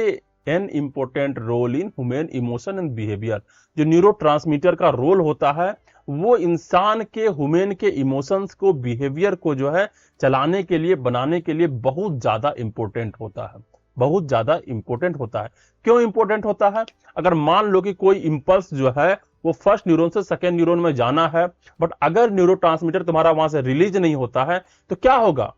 an important role in human emotion and behaviour. जो न्यूरोट्रांसमीटर का रोल होता है वो इंसान के ह्यूमन के इमोशंस को, बिहेवियर को जो है चलाने के लिए, बनाने के लिए बहुत ज्यादा इंपॉर्टेंट होता है, बहुत ज्यादा इंपॉर्टेंट होता है। क्यों इंपॉर्टेंट होता है? अगर मान लो कि कोई इंपल्स जो है वो फर्स्ट न्यूरॉन से सेकेंड न्यूरॉन में जाना है, बट अगर न्यूरोट्रांसमीटर तुम्हारा वहां से रिलीज नहीं होता है तो क्या होगा,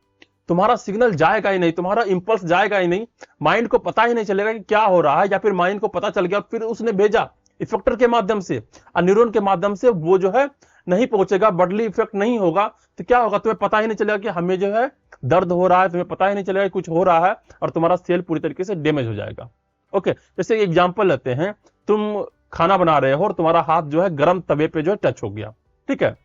तुम्हारा सिग्नल जाएगा ही नहीं, तुम्हारा इंपल्स जाएगा ही नहीं, माइंड को पता ही नहीं चलेगा कि क्या हो रहा है, या फिर माइंड को पता चल गया फिर उसने भेजा इफेक्टर के माध्यम से और न्यूरॉन के माध्यम से वो जो है नहीं पहुंचेगा, बॉडली इफेक्ट नहीं होगा, तो क्या होगा, तुम्हें पता ही नहीं चलेगा कि हमें जो है दर्द हो रहा है, तुम्हें पता ही नहीं चलेगा कि कुछ हो रहा है और तुम्हारा सेल पूरी तरीके से डैमेज हो जाएगा। ओके, जैसे एग्जांपल लेते हैं, तुम खाना बना रहे हो और तुम्हारा हाथ जो है गर्म तवे पे जो है टच हो गया, ठीक है,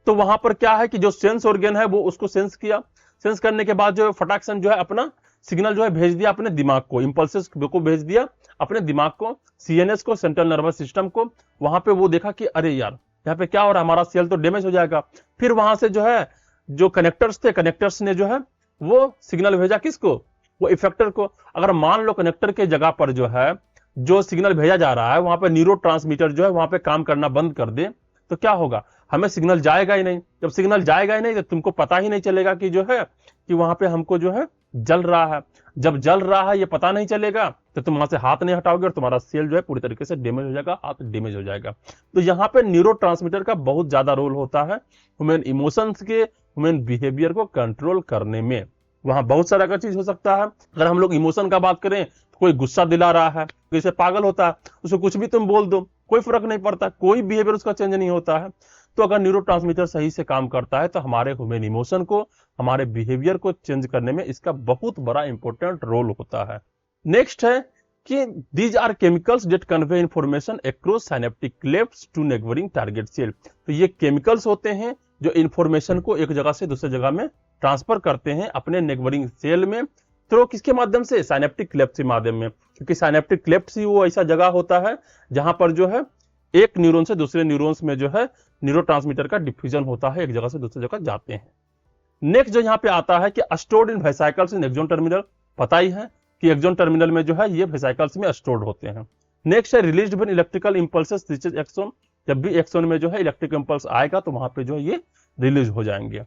तो वहां पर क्या है कि जो सेंस ऑर्गन है वो उसको सेंस किया, सेंस करने के बाद जो फटाक्सन जो है अपना सिग्नल जो है भेज दिया अपने दिमाग को, इंपल्सेस को भेज दिया अपने दिमाग को, सीएनएस को, सेंट्रल नर्वस सिस्टम को। वहां पे वो देखा कि अरे यार यहाँ पे क्या हो रहा है, हमारा सेल तो डैमेज हो जाएगा। फिर वहां से जो है जो कनेक्टर्स थे, कनेक्टर्स ने जो है वो सिग्नल भेजा किसको, वो इफेक्टर को। अगर मान लो कनेक्टर के जगह पर जो है जो सिग्नल भेजा जा रहा है वहां पर न्यूरोट्रांसमीटर जो है वहां पे काम करना बंद कर दे, तो क्या होगा, हमें सिग्नल जाएगा ही नहीं। जब सिग्नल जाएगा ही नहीं तो तुमको पता ही नहीं चलेगा कि जो है कि वहां पे हमको जो है जल रहा है। जब जल रहा है ये पता नहीं चलेगा तो तुम वहां से हाथ नहीं हटाओगे और तुम्हारा सेल जो है पूरी तरीके से डैमेज हो जाएगा, हाथ डैमेज हो जाएगा। तो यहाँ पे न्यूरोट्रांसमीटर का बहुत ज्यादा रोल होता है ह्यूमन इमोशंस के, ह्यूमन बिहेवियर को कंट्रोल करने में। वहां बहुत सारा का चीज हो सकता है। अगर हम लोग इमोशन का बात करें तो कोई गुस्सा दिला रहा है, जैसे पागल होता है, उसको कुछ भी तुम बोल दो कोई फर्क नहीं पड़ता, कोई बिहेवियर उसका चेंज नहीं होता है। तो अगर न्यूरोट्रांसमीटर सही से काम करता है तो हमारे ह्यूमन इमोशन को, हमारे बिहेवियर को चेंज करने में इसका बहुत बड़ा इंपॉर्टेंट रोल होता है। नेक्स्ट है कि these are chemicals that convey information across synaptic clefts to neighbouring target cell. तो ये केमिकल्स होते हैं जो इंफॉर्मेशन को एक जगह से दूसरी जगह में ट्रांसफर करते हैं अपने नेबरिंग सेल में। तो किसके माध्यम से, साइनेप्टिक क्लेफ्ट के माध्यम में, क्योंकि साइनेप्टिक क्लेफ्ट ही वो ऐसा जगह होता है जहां पर जो है एक न्यूरॉन से दूसरे न्यूरॉन्स में जो है न्यूरोट्रांसमीटर का डिफ्यूजन होता है, एक जगह से दूसरी जगह जाते हैं। नेक्स्ट जो यहाँ पे आता है कि stored in vesicles in axon terminal. पता ही है कि एक्सोन टर्मिनल में जो है ये वेसाइकल्स में स्टोर्ड होते हैं। नेक्स्ट है released when electrical impulses reaches axon. जब भी एक्सोन में जो है इलेक्ट्रिक इंपल्स आएगा तो वहां पे जो है ये रिलीज हो जाएंगे।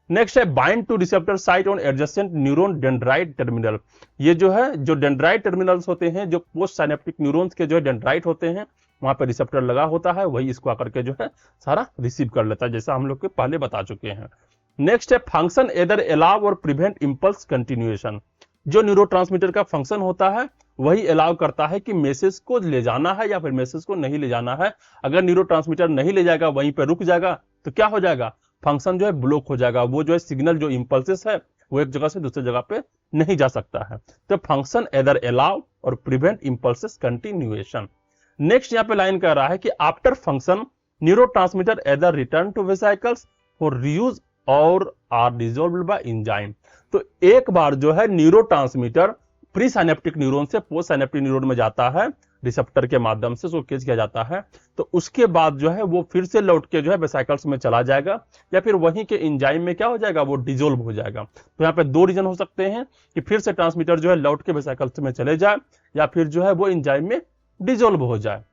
नेक्स्ट है bind two receptor site on adjacent neuron dendrite terminal. ये जो है जो डेंड्राइट टर्मिनल्स होते हैं, जो पोस्ट साइनेप्टिक न्यूरॉन्स के जो है डेंड्राइट होते हैं, वहां पे रिसेप्टर लगा होता है, वही इसको आकर के जो है सारा रिसीव कर लेता है, जैसा हम लोग के पहले बता चुके हैं। नेक्स्ट है फंक्शन एदर अलाउ और प्रिवेंट इंपल्स कंटिन्यूएशन। जो न्यूरोट्रांसमीटर का फंक्शन होता है वही अलाउ करता है कि मैसेज को ले जाना है या फिर मैसेज को नहीं ले जाना है। अगर न्यूरोट्रांसमीटर नहीं ले जाएगा, वहीं पे रुक जाएगा, तो क्या हो जाएगा, फंक्शन जो है ब्लॉक हो जाएगा। वो जो है सिग्नल जो इंपल्सेस है वो एक जगह से दूसरी जगह पे नहीं जा सकता है। तो फंक्शन एदर अलाउ और प्रिवेंट इंपल्सेस कंटिन्यूएशन। नेक्स्ट यहाँ पे लाइन कह रहा है कि after function neurotransmitter either return to vesicles for reuse और आर डिसॉल्व्ड बाय एंजाइम। तो एक बार जो है न्यूरोट्रांसमीटर प्री साइनेप्टिक न्यूरॉन से पोस्ट साइनेप्टिक न्यूरॉन में जाता है, रिसेप्टर के माध्यम से उसको कैच किया जाता है, तो उसके बाद जो है वो फिर से लौट के जो है वेसाइकल्स में चला जाएगा या फिर वहीं के एंजाइम में क्या हो जाएगा, वो डिसॉल्व हो जाएगा। तो यहाँ पे दो रीजन हो सकते हैं कि फिर से ट्रांसमीटर जो है लौट के वेसाइकल्स में चले जाए या फिर जो है वो एंजाइम में डिसॉल्व हो जाए।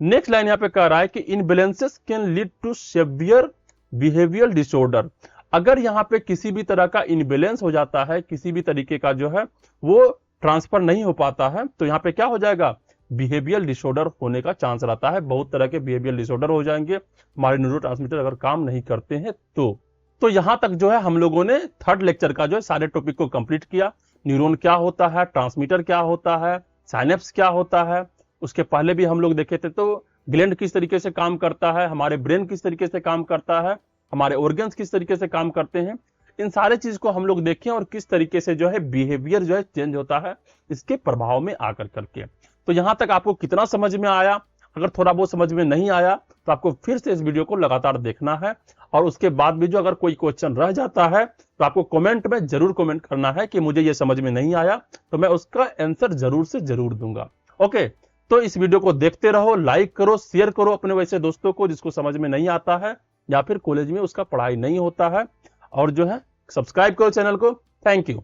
नेक्स्ट लाइन यहाँ पे कह रहा है कि imbalances can lead to severe behavioural disorder. अगर यहाँ पे किसी भी तरह का इनबैलेंस हो जाता है, किसी भी तरीके का जो है वो ट्रांसफर नहीं हो पाता है, तो यहाँ पे क्या हो जाएगा, बिहेवियरल डिसऑर्डर होने का चांस रहता है। बहुत तरह के बिहेवियरल डिसऑर्डर हो जाएंगे हमारे न्यूरोट्रांसमीटर अगर काम नहीं करते हैं तो यहां तक जो है हम लोगों ने थर्ड लेक्चर का जो है सारे टॉपिक को कंप्लीट किया। न्यूरॉन क्या होता है, ट्रांसमीटर क्या होता है, साइनेप्स क्या होता है, उसके पहले भी हम लोग देखे थे तो ग्लैंड किस तरीके से काम करता है, हमारे ब्रेन किस तरीके से काम करता है, हमारे ऑर्गन्स किस तरीके से काम करते हैं। इन सारे चीज को हम लोग देखें और किस तरीके से जो है बिहेवियर जो है चेंज होता है इसके प्रभाव में आकर करके। तो यहां तक आपको कितना समझ में आया, अगर थोड़ा बहुत समझ में नहीं आया तो आपको फिर से इस वीडियो को लगातार देखना है, और उसके बाद भी जो अगर कोई क्वेश्चन रह जाता है तो आपको कमेंट में जरूर कमेंट करना है कि मुझे ये समझ में नहीं आया, तो मैं उसका आंसर जरूर से जरूर दूंगा। ओके, तो इस वीडियो को देखते रहो, लाइक करो, शेयर करो अपने वैसे दोस्तों को जिसको समझ में नहीं आता है या फिर कॉलेज में उसका पढ़ाई नहीं होता है, और जो है सब्सक्राइब करो चैनल को। Thank you.